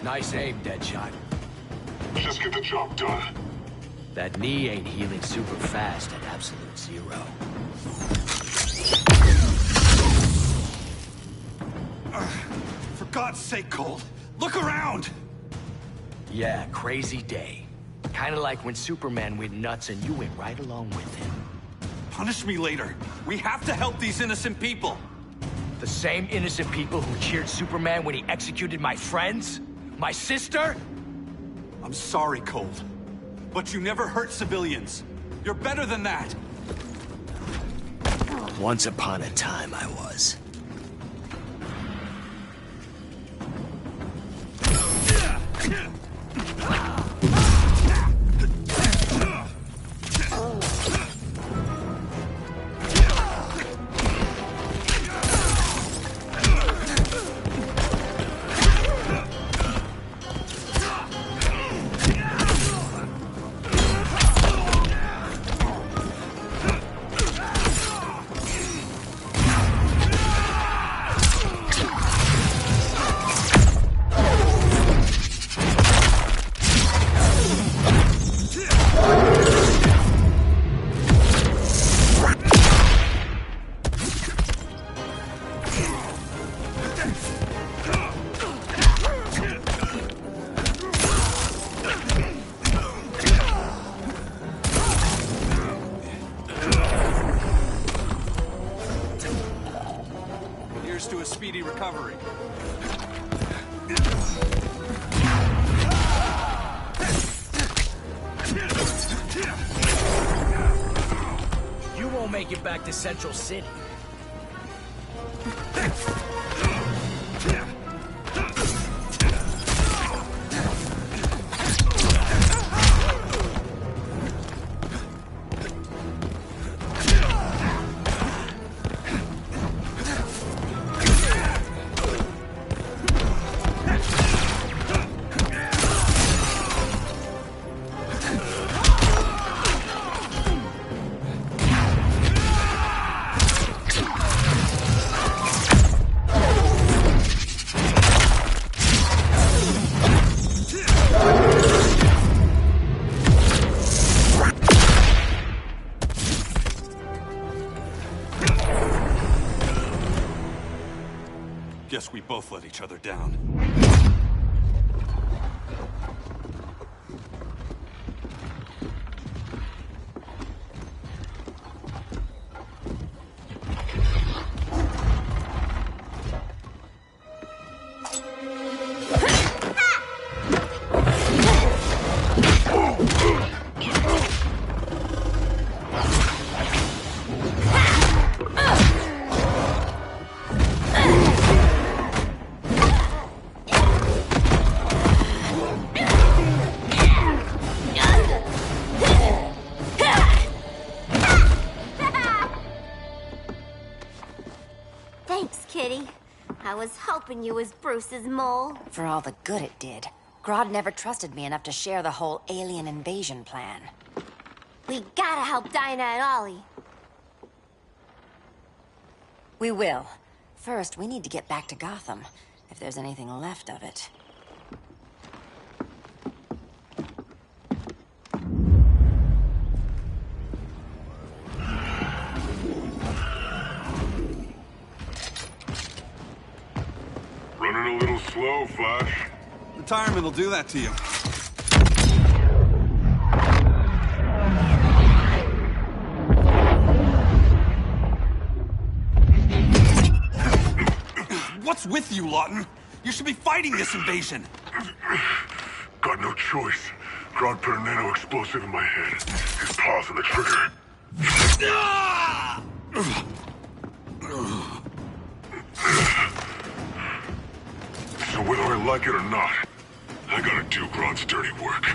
Nice aim, Deadshot. Just get the job done. That knee ain't healing super fast at absolute zero. For God's sake, Cold, look around! Yeah, crazy day. Kinda like when Superman went nuts and you went right along with him. Punish me later. We have to help these innocent people. The same innocent people who cheered Superman when he executed my friends? My sister? I'm sorry, Cold. But you never hurt civilians. You're better than that. Once upon a time, I was. To a speedy recovery. You won't make it back to Central City. Guess we both let each other down. I was hoping you was Bruce's mole. For all the good it did. Grodd never trusted me enough to share the whole alien invasion plan. We gotta help Diana and Ollie. We will. First, we need to get back to Gotham, if there's anything left of it. Running a little slow, Flash. Retirement will do that to you. What's with you, Lawton? You should be fighting this invasion. Got no choice. Grodd put a nano-explosive in my head. His paws on the trigger. So whether I like it or not, I gotta do Grodd's dirty work.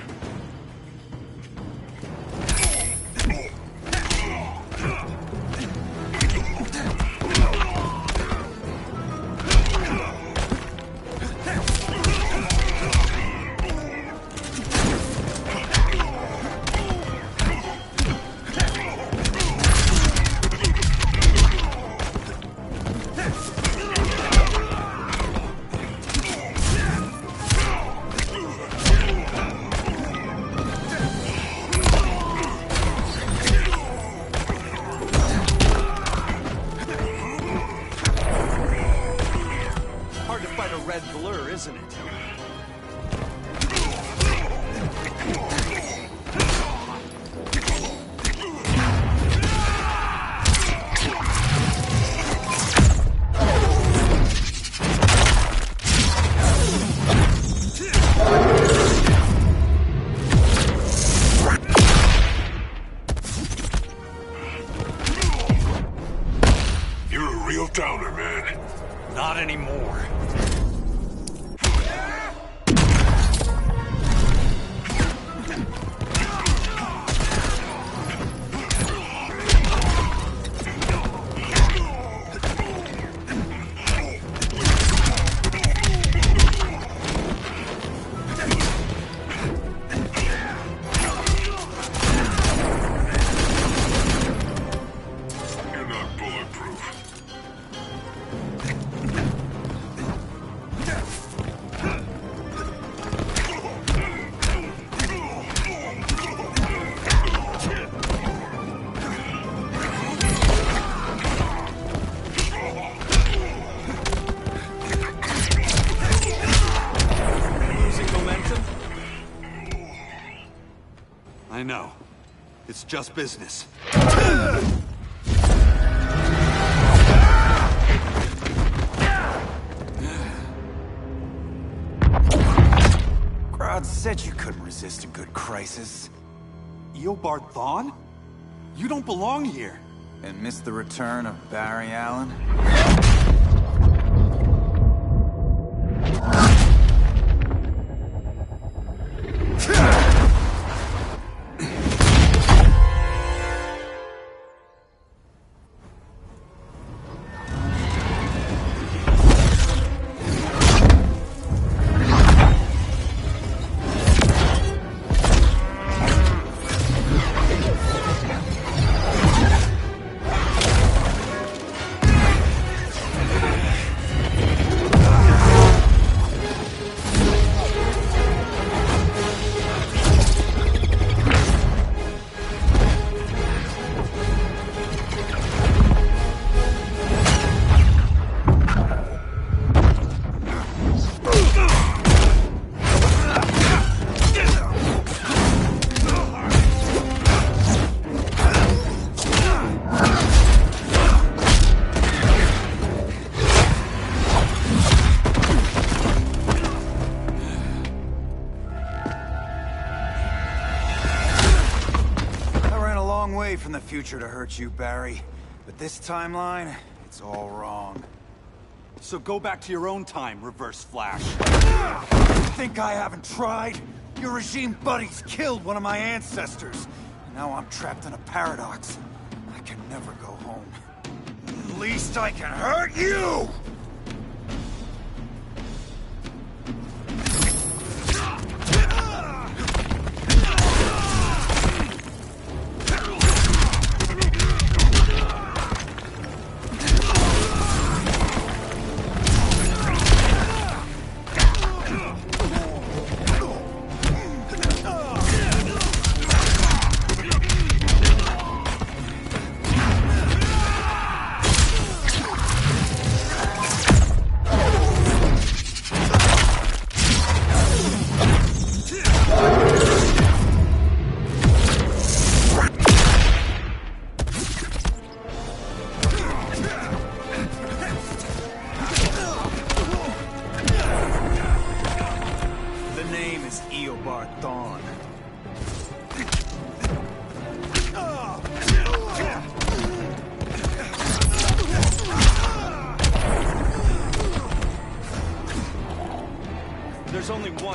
Isn't it? You're a real downer, man. Not anymore. I know. It's just business. Grodd said you couldn't resist a good crisis. Eobard Thawne? You don't belong here. And miss the return of Barry Allen? From the future to hurt you, Barry. But this timeline, it's all wrong. So go back to your own time, Reverse Flash. Think I haven't tried? Your regime buddies killed one of my ancestors. Now I'm trapped in a paradox. I can never go home. At least I can hurt you!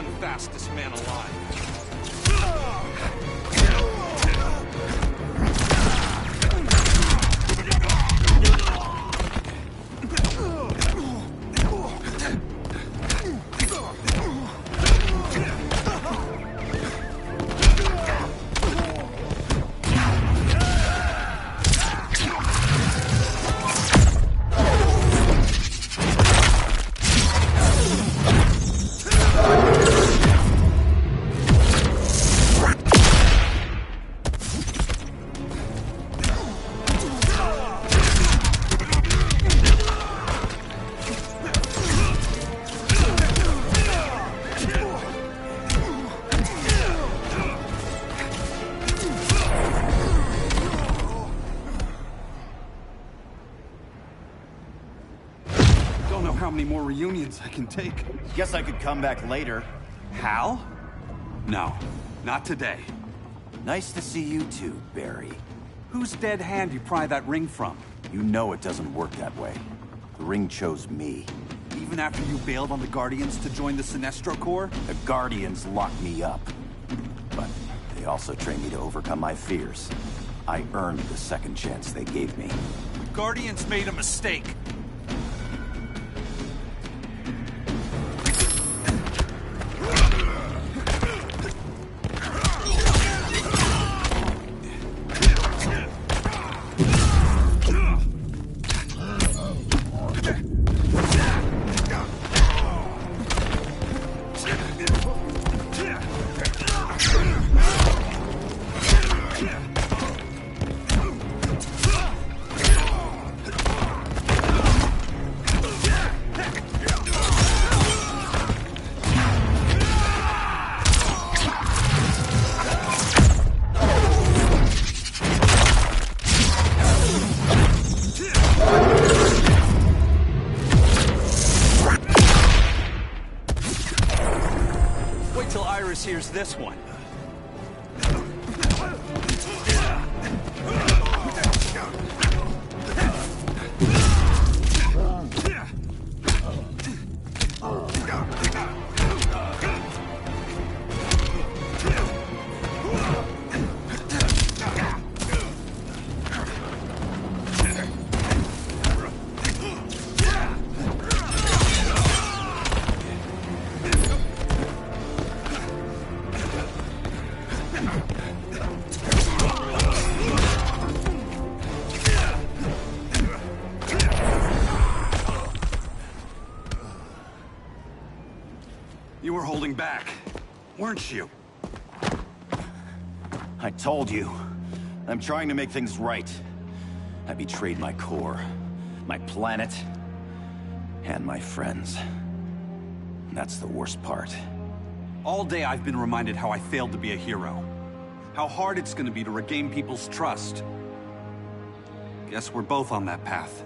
one fastest man alive. How many more reunions I can take. Guess I could come back later. Hal? No, not today. Nice to see you too, Barry. Whose dead hand you pry that ring from? You know it doesn't work that way. The ring chose me. Even after you bailed on the Guardians to join the Sinestro Corps? The Guardians locked me up. But they also trained me to overcome my fears. I earned the second chance they gave me. The Guardians made a mistake. Here's this one. You were holding back, weren't you? I told you. I'm trying to make things right. I betrayed my core, my planet, and my friends. And that's the worst part. All day I've been reminded how I failed to be a hero. How hard it's gonna be to regain people's trust. Guess we're both on that path.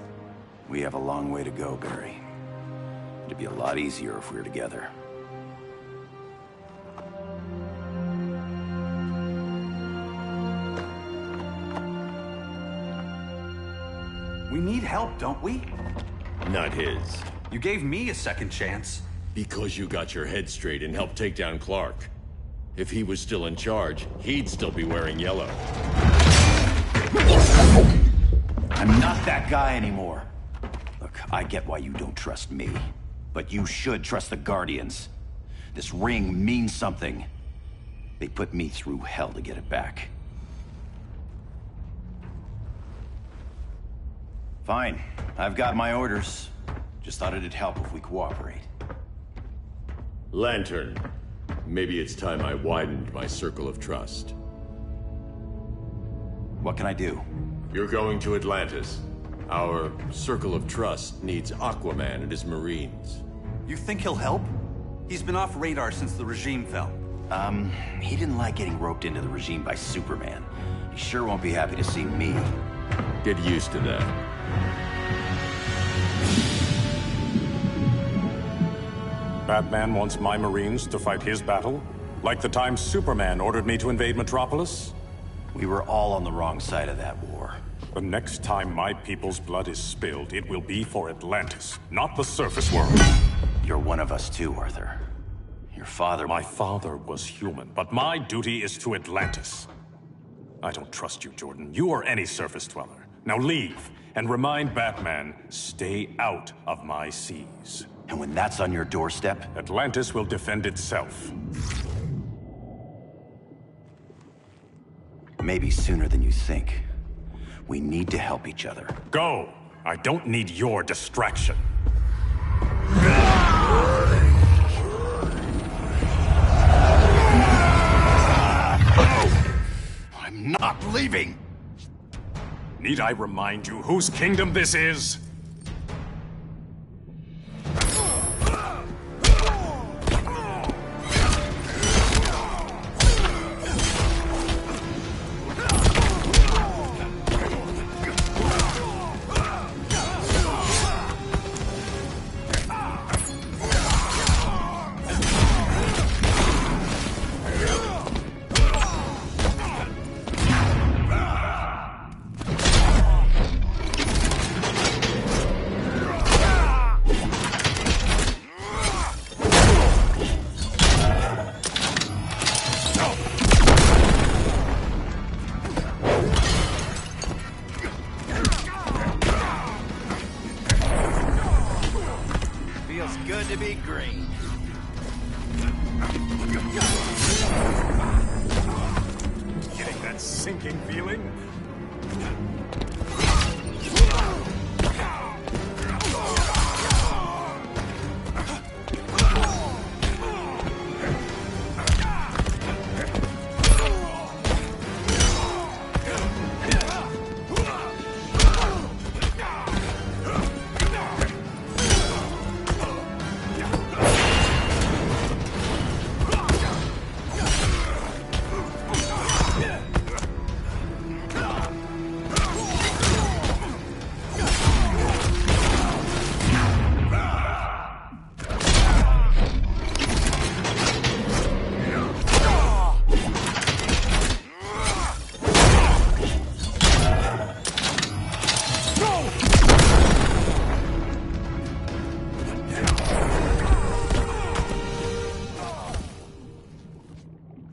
We have a long way to go, Barry. It'd be a lot easier if we were together. We need help, don't we? Not his. You gave me a second chance. Because you got your head straight and helped take down Clark. If he was still in charge, he'd still be wearing yellow. I'm not that guy anymore. Look, I get why you don't trust me. But you should trust the Guardians. This ring means something. They put me through hell to get it back. Fine. I've got my orders. Just thought it'd help if we cooperate. Lantern. Maybe it's time I widened my circle of trust. What can I do? You're going to Atlantis. Our circle of trust needs Aquaman and his Marines. You think he'll help? He's been off radar since the regime fell. He didn't like getting roped into the regime by Superman. He sure won't be happy to see me. Get used to that. Batman wants my Marines to fight his battle? Like the time Superman ordered me to invade Metropolis? We were all on the wrong side of that war. The next time my people's blood is spilled, it will be for Atlantis, not the surface world. You're one of us too, Arthur. You're Your father... My father was human, but my duty is to Atlantis. I don't trust you, Jordan. You or any surface dweller. Now leave, and remind Batman, stay out of my seas. And when that's on your doorstep? Atlantis will defend itself. Maybe sooner than you think. We need to help each other. Go! I don't need your distraction. I'm not leaving! Need I remind you whose kingdom this is? Feels good to be green. Getting that sinking feeling?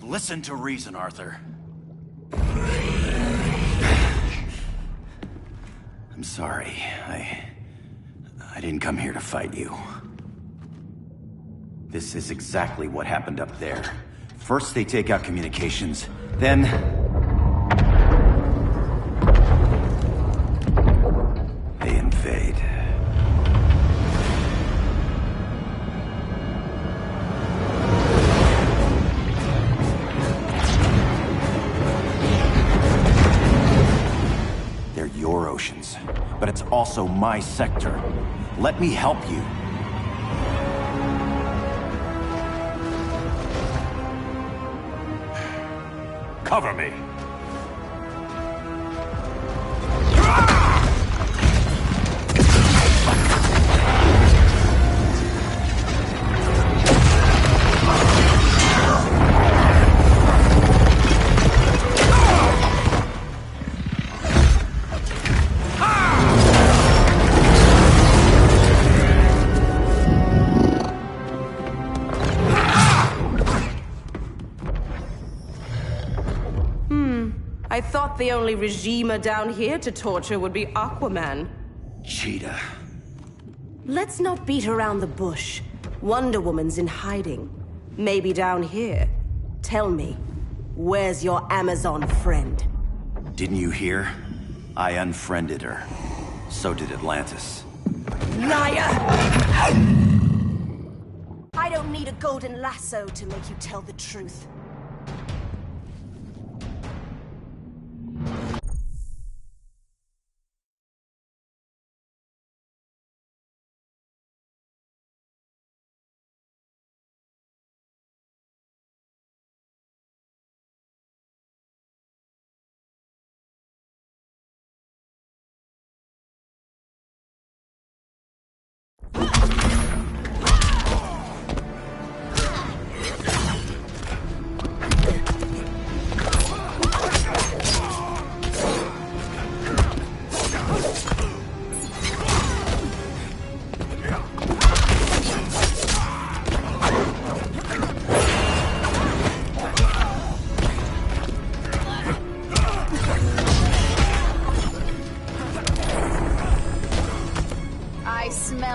Listen to reason, Arthur. I'm sorry. I didn't come here to fight you. This is exactly what happened up there. First they take out communications, then... they invade. They're your oceans, but it's also my sector. Let me help you. Cover me! I thought the only regimer down here to torture would be Aquaman. Cheetah. Let's not beat around the bush. Wonder Woman's in hiding. Maybe down here. Tell me, where's your Amazon friend? Didn't you hear? I unfriended her. So did Atlantis. Liar! I don't need a golden lasso to make you tell the truth.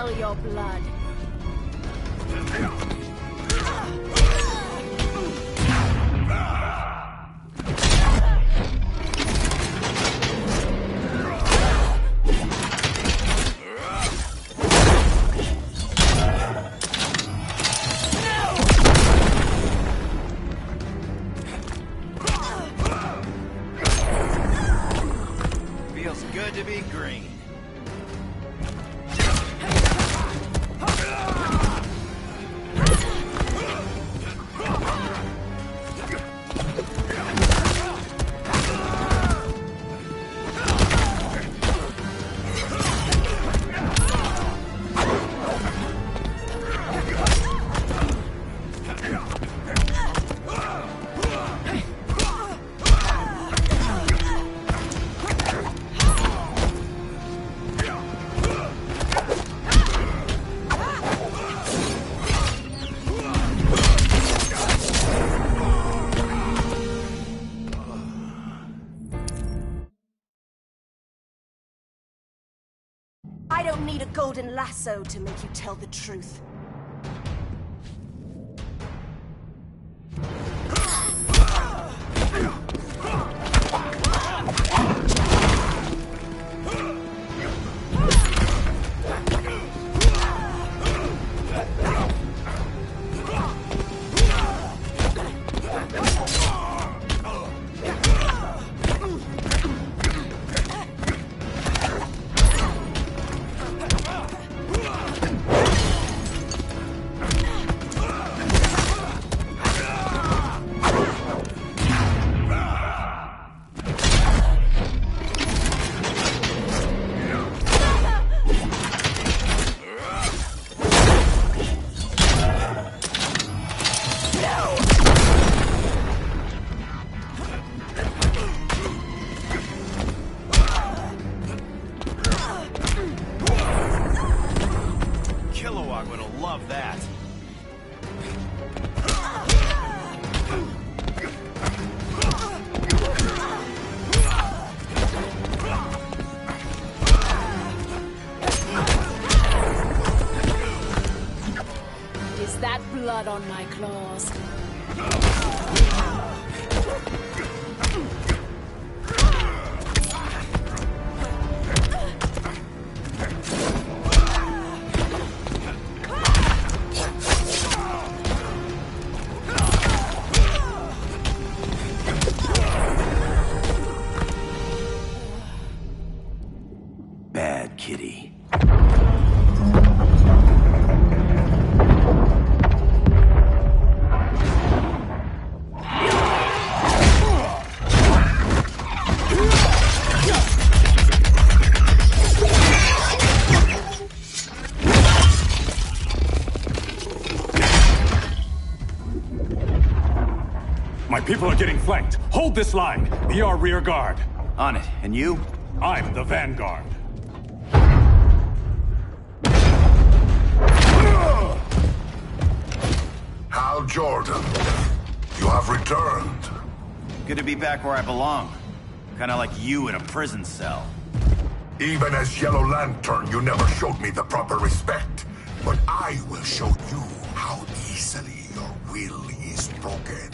smell your blood. Feels good to be green. I don't need a golden lasso to make you tell the truth. Kilowog would have loved that. Is that blood on my claws? Bad kitty. My people are getting flanked. Hold this line. Be our rear guard. On it. And you? I'm the vanguard. Hal Jordan, you have returned. Good to be back where I belong. Kinda like you in a prison cell. Even as Yellow Lantern, you never showed me the proper respect. But I will show you how easily your will is broken.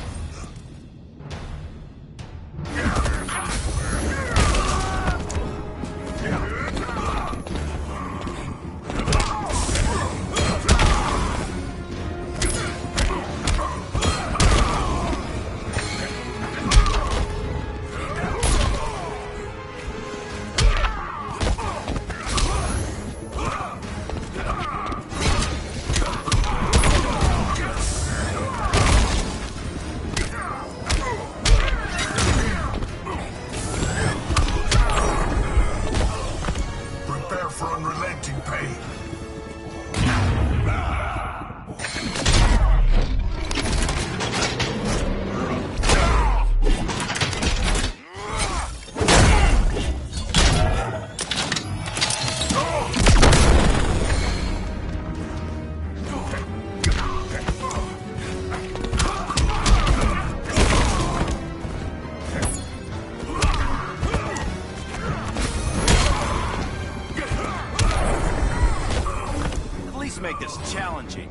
this challenging.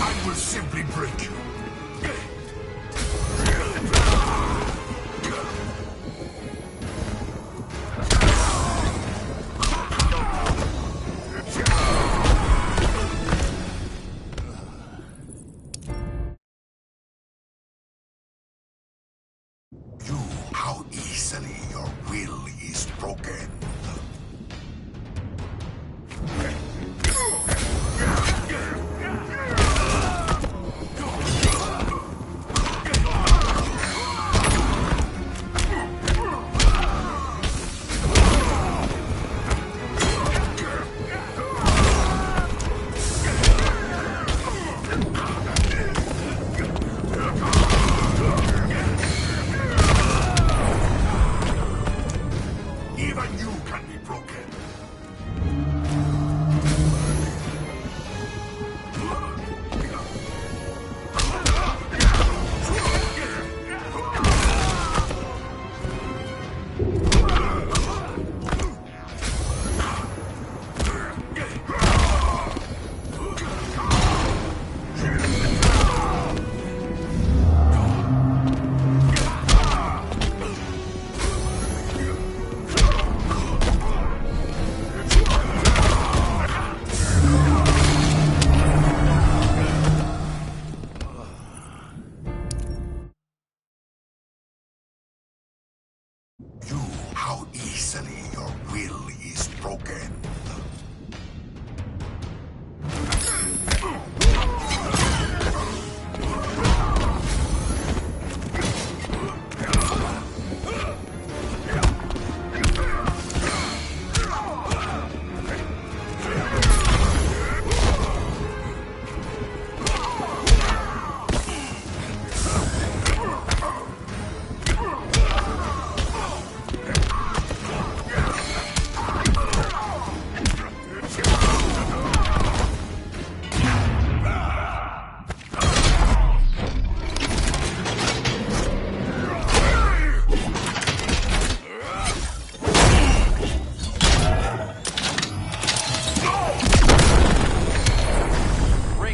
I will simply break you. How easily your will is broken. Even you can be broken. How easily your will is broken.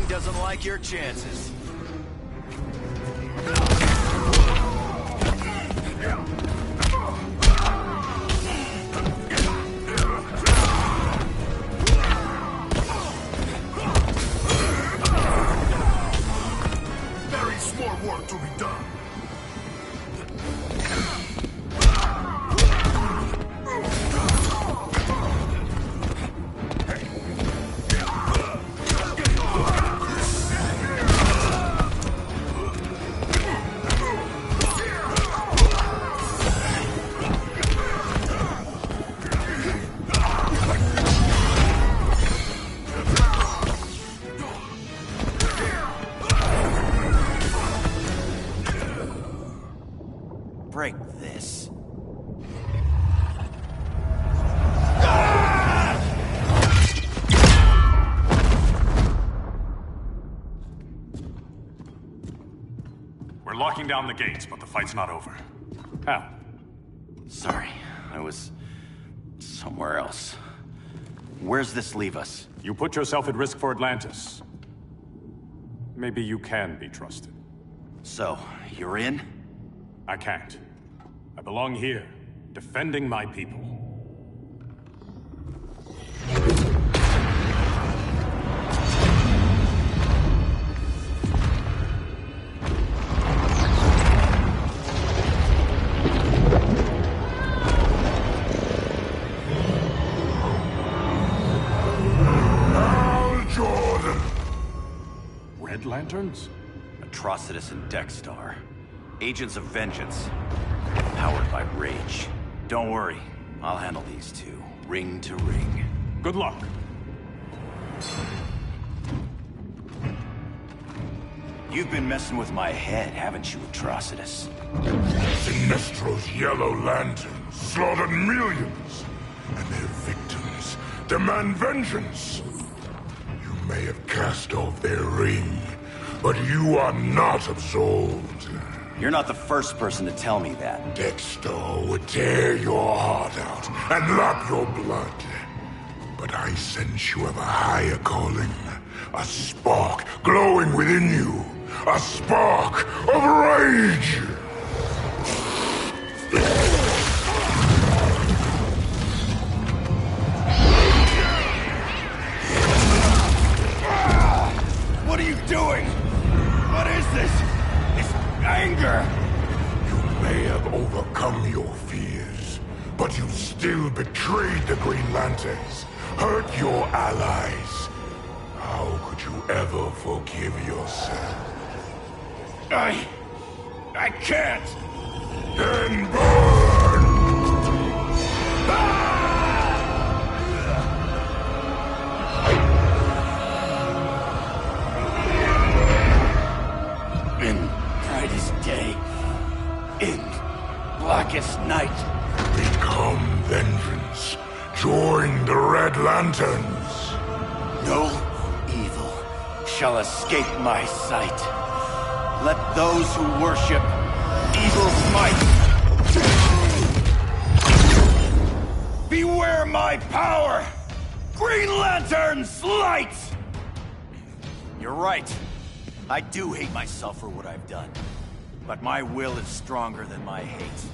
Doesn't like your chances. Very small work to be done. Break this. We're locking down the gates, but the fight's not over. How? Sorry, I was somewhere else. Where's this leave us? You put yourself at risk for Atlantis. Maybe you can be trusted. So, you're in? I can't. I belong here, defending my people. Jordan! Red Lanterns? Atrocitus and Dexstar. Agents of Vengeance. Powered by rage. Don't worry, I'll handle these two, ring to ring. Good luck. You've been messing with my head, haven't you, Atrocitus? Sinestro's Yellow Lanterns slaughtered millions, and their victims demand vengeance. You may have cast off their ring, but you are not absolved. You're not the first person to tell me that. Dexter would tear your heart out and lap your blood. But I sense you have a higher calling. A spark glowing within you. A spark of rage! What are you doing? What is this? This anger! You may have overcome your fears, but you still betrayed the Green Lanterns, hurt your allies. How could you ever forgive yourself? I can't! Then burn! In brightest day, in blackest night. Become vengeance. Join the Red Lanterns. No evil shall escape my sight. Let those who worship evil's might beware my power! Green Lantern's light! You're right. I do hate myself for what I've done. But my will is stronger than my hate.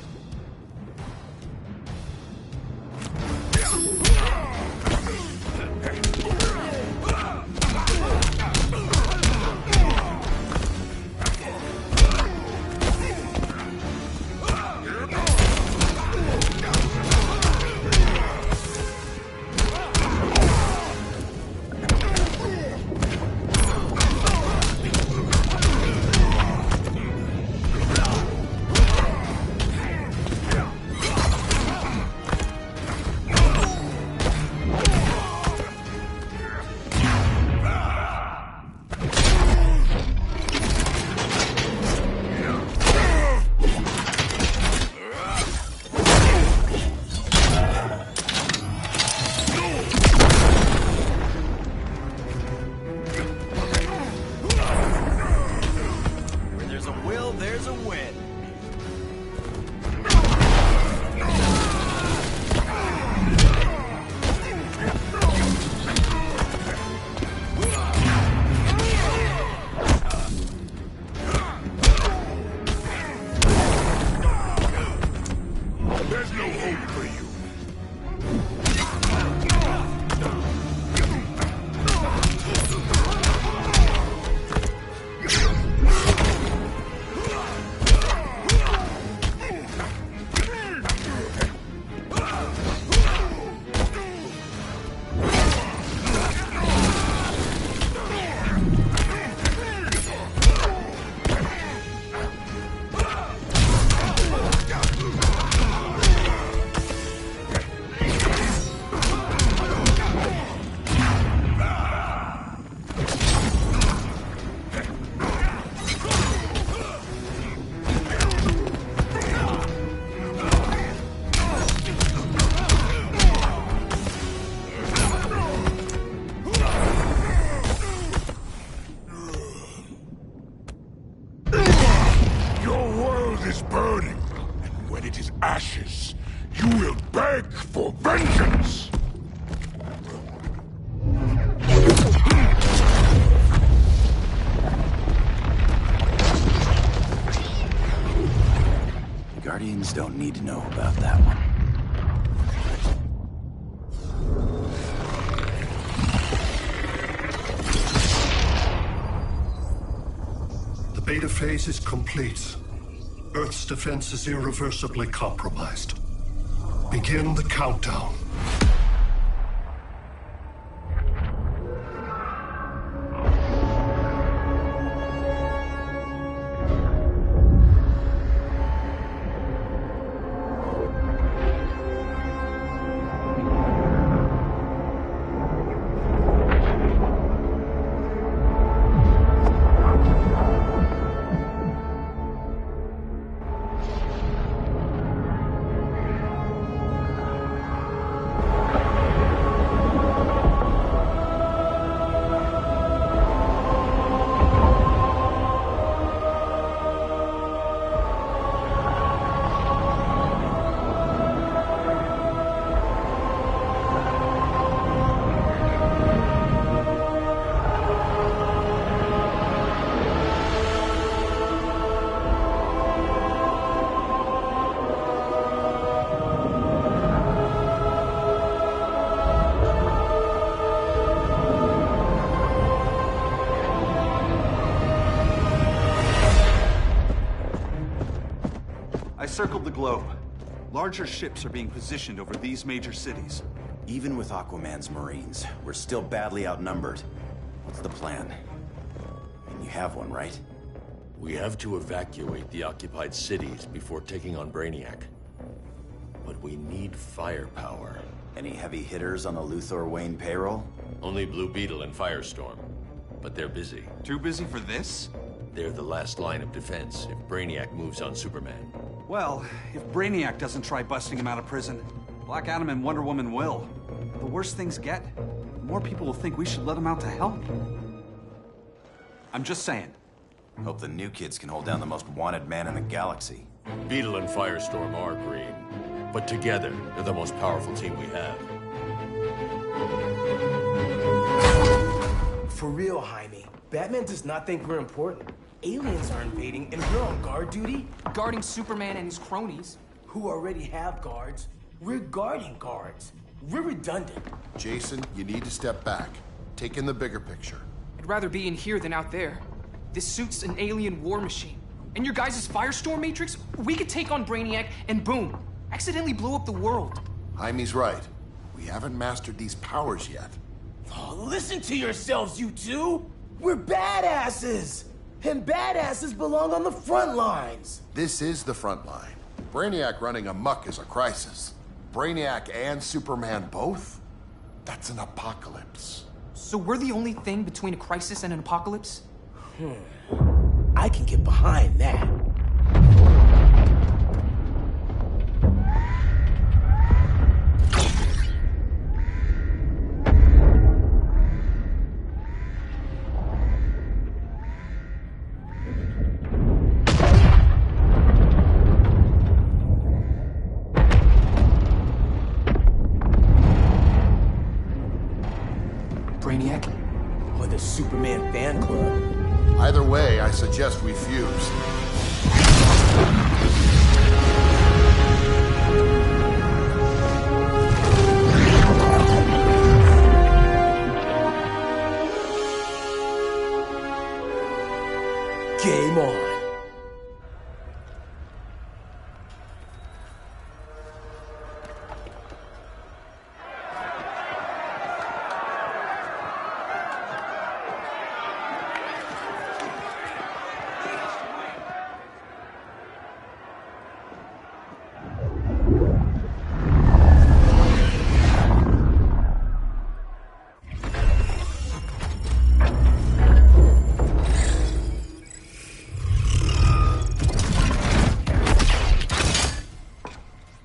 Ashes, you will beg for vengeance! Guardians don't need to know about that one. The beta phase is complete. Earth's defense is irreversibly compromised. Begin the countdown. circled the globe. Larger ships are being positioned over these major cities. Even with Aquaman's Marines, we're still badly outnumbered. What's the plan? And you have one, right? We have to evacuate the occupied cities before taking on Brainiac. But we need firepower. Any heavy hitters on the Luthor Wayne payroll? Only Blue Beetle and Firestorm. But they're busy. Too busy for this? They're the last line of defense if Brainiac moves on Superman. Well, if Brainiac doesn't try busting him out of prison, Black Adam and Wonder Woman will. The worse things get, the more people will think we should let him out to help. I'm just saying. Hope the new kids can hold down the most wanted man in the galaxy. Beetle and Firestorm are green, but together, they're the most powerful team we have. For real, Jaime. Batman does not think we're important. Aliens are invading, and we're on guard duty? Guarding Superman and his cronies. Who already have guards. We're guarding guards. We're redundant. Jason, you need to step back. Take in the bigger picture. I'd rather be in here than out there. This suit's an alien war machine. And your guys' Firestorm Matrix, we could take on Brainiac and boom, accidentally blow up the world. Jaime's right. We haven't mastered these powers yet. Oh, listen to yourselves, you two! We're badasses! And badasses belong on the front lines! This is the front line. Brainiac running amok is a crisis. Brainiac and Superman both? That's an apocalypse. So we're the only thing between a crisis and an apocalypse? I can get behind that. Brainiac? Or the Superman fan club? Either way, I suggest we fuse. Game on.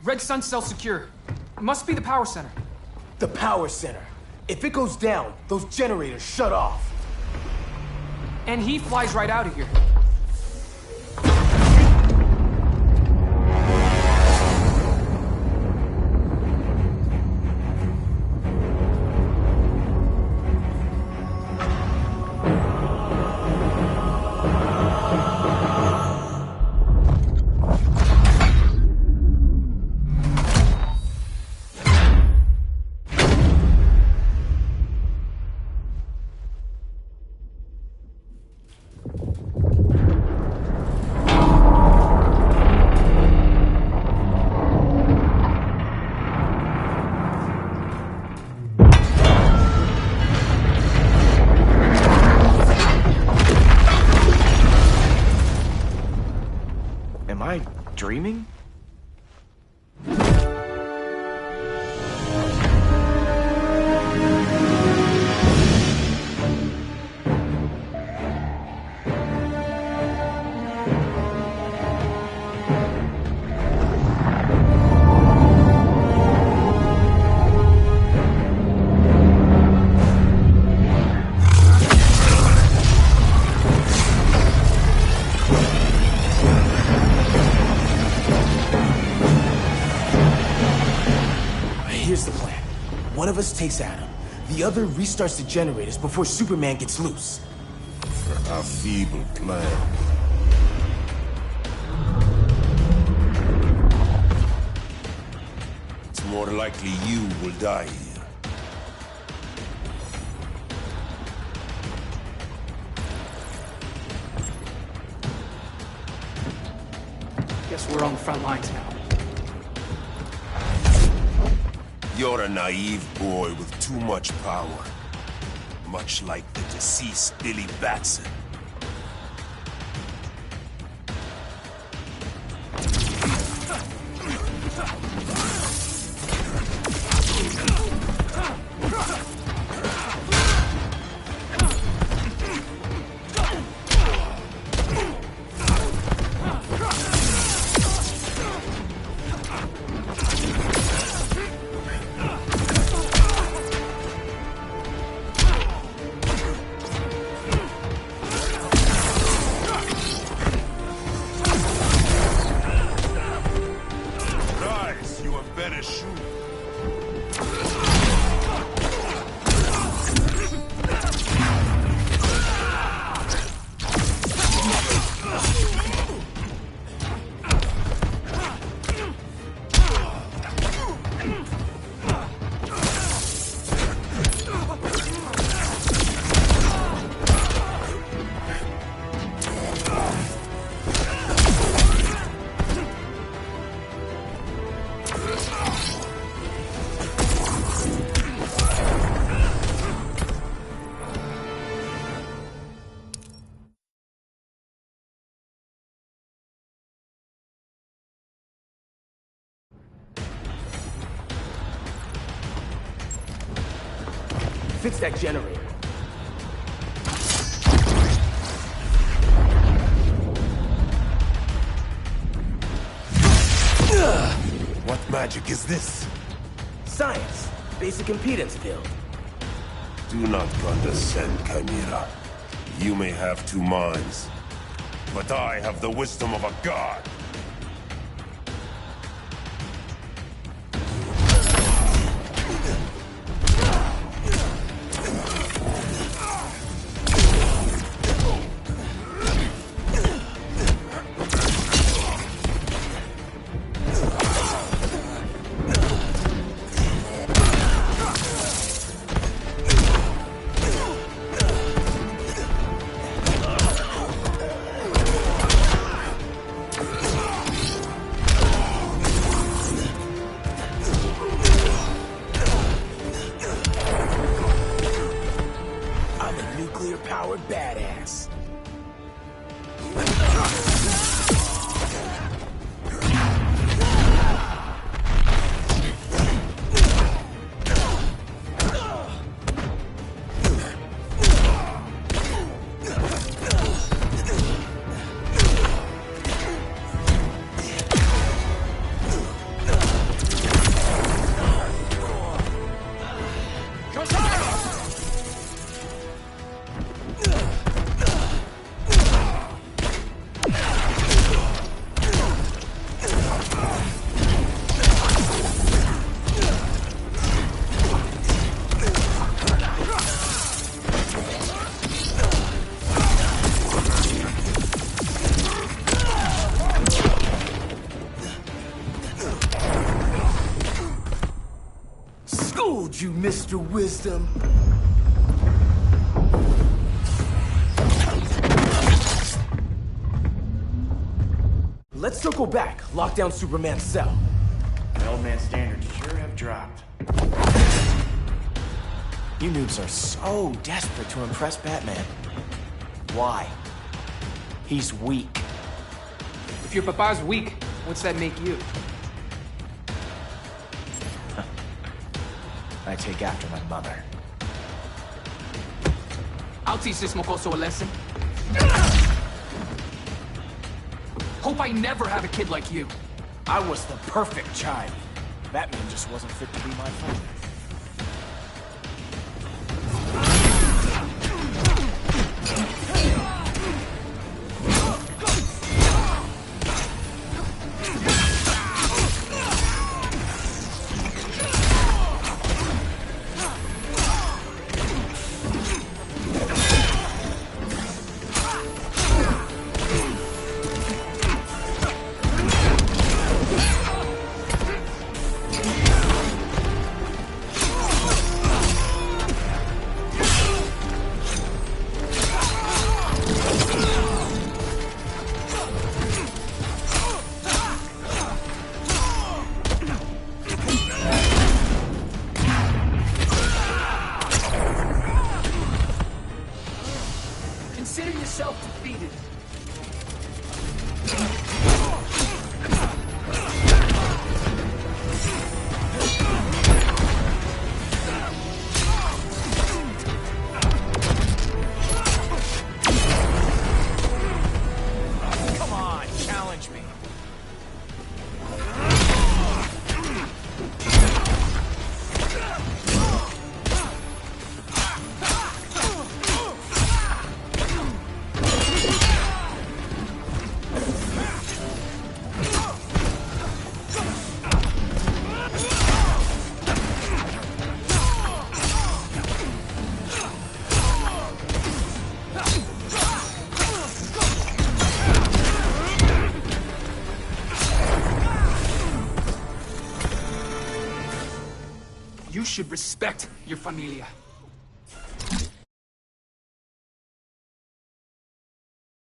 Red Sun cell secure. It must be the power center. The power center. If it goes down, those generators shut off. And he flies right out of here. Am I dreaming? Here's the plan. One of us takes Adam. The other restarts the generators before Superman gets loose. A feeble plan. It's more likely you will die here. Guess we're on the front lines now. You're a naive boy with too much power. Much like the deceased Billy Batson. Fix that generator. What magic is this? Science. Basic impedance build. Do not condescend, Chimera. You may have two minds, but I have the wisdom of a god. Nuclear-powered badass. Schooled you, Mr. Wisdom. Let's circle back, lock down Superman's cell. The old man's standards sure have dropped. You noobs are so desperate to impress Batman. Why? He's weak. If your papa's weak, what's that make you? I take after my mother. I'll teach this mocoso a lesson. Hope I never have a kid like you. I was the perfect child. Batman just wasn't fit to be my father. Consider yourself defeated. Come on, challenge me. You should respect your familia.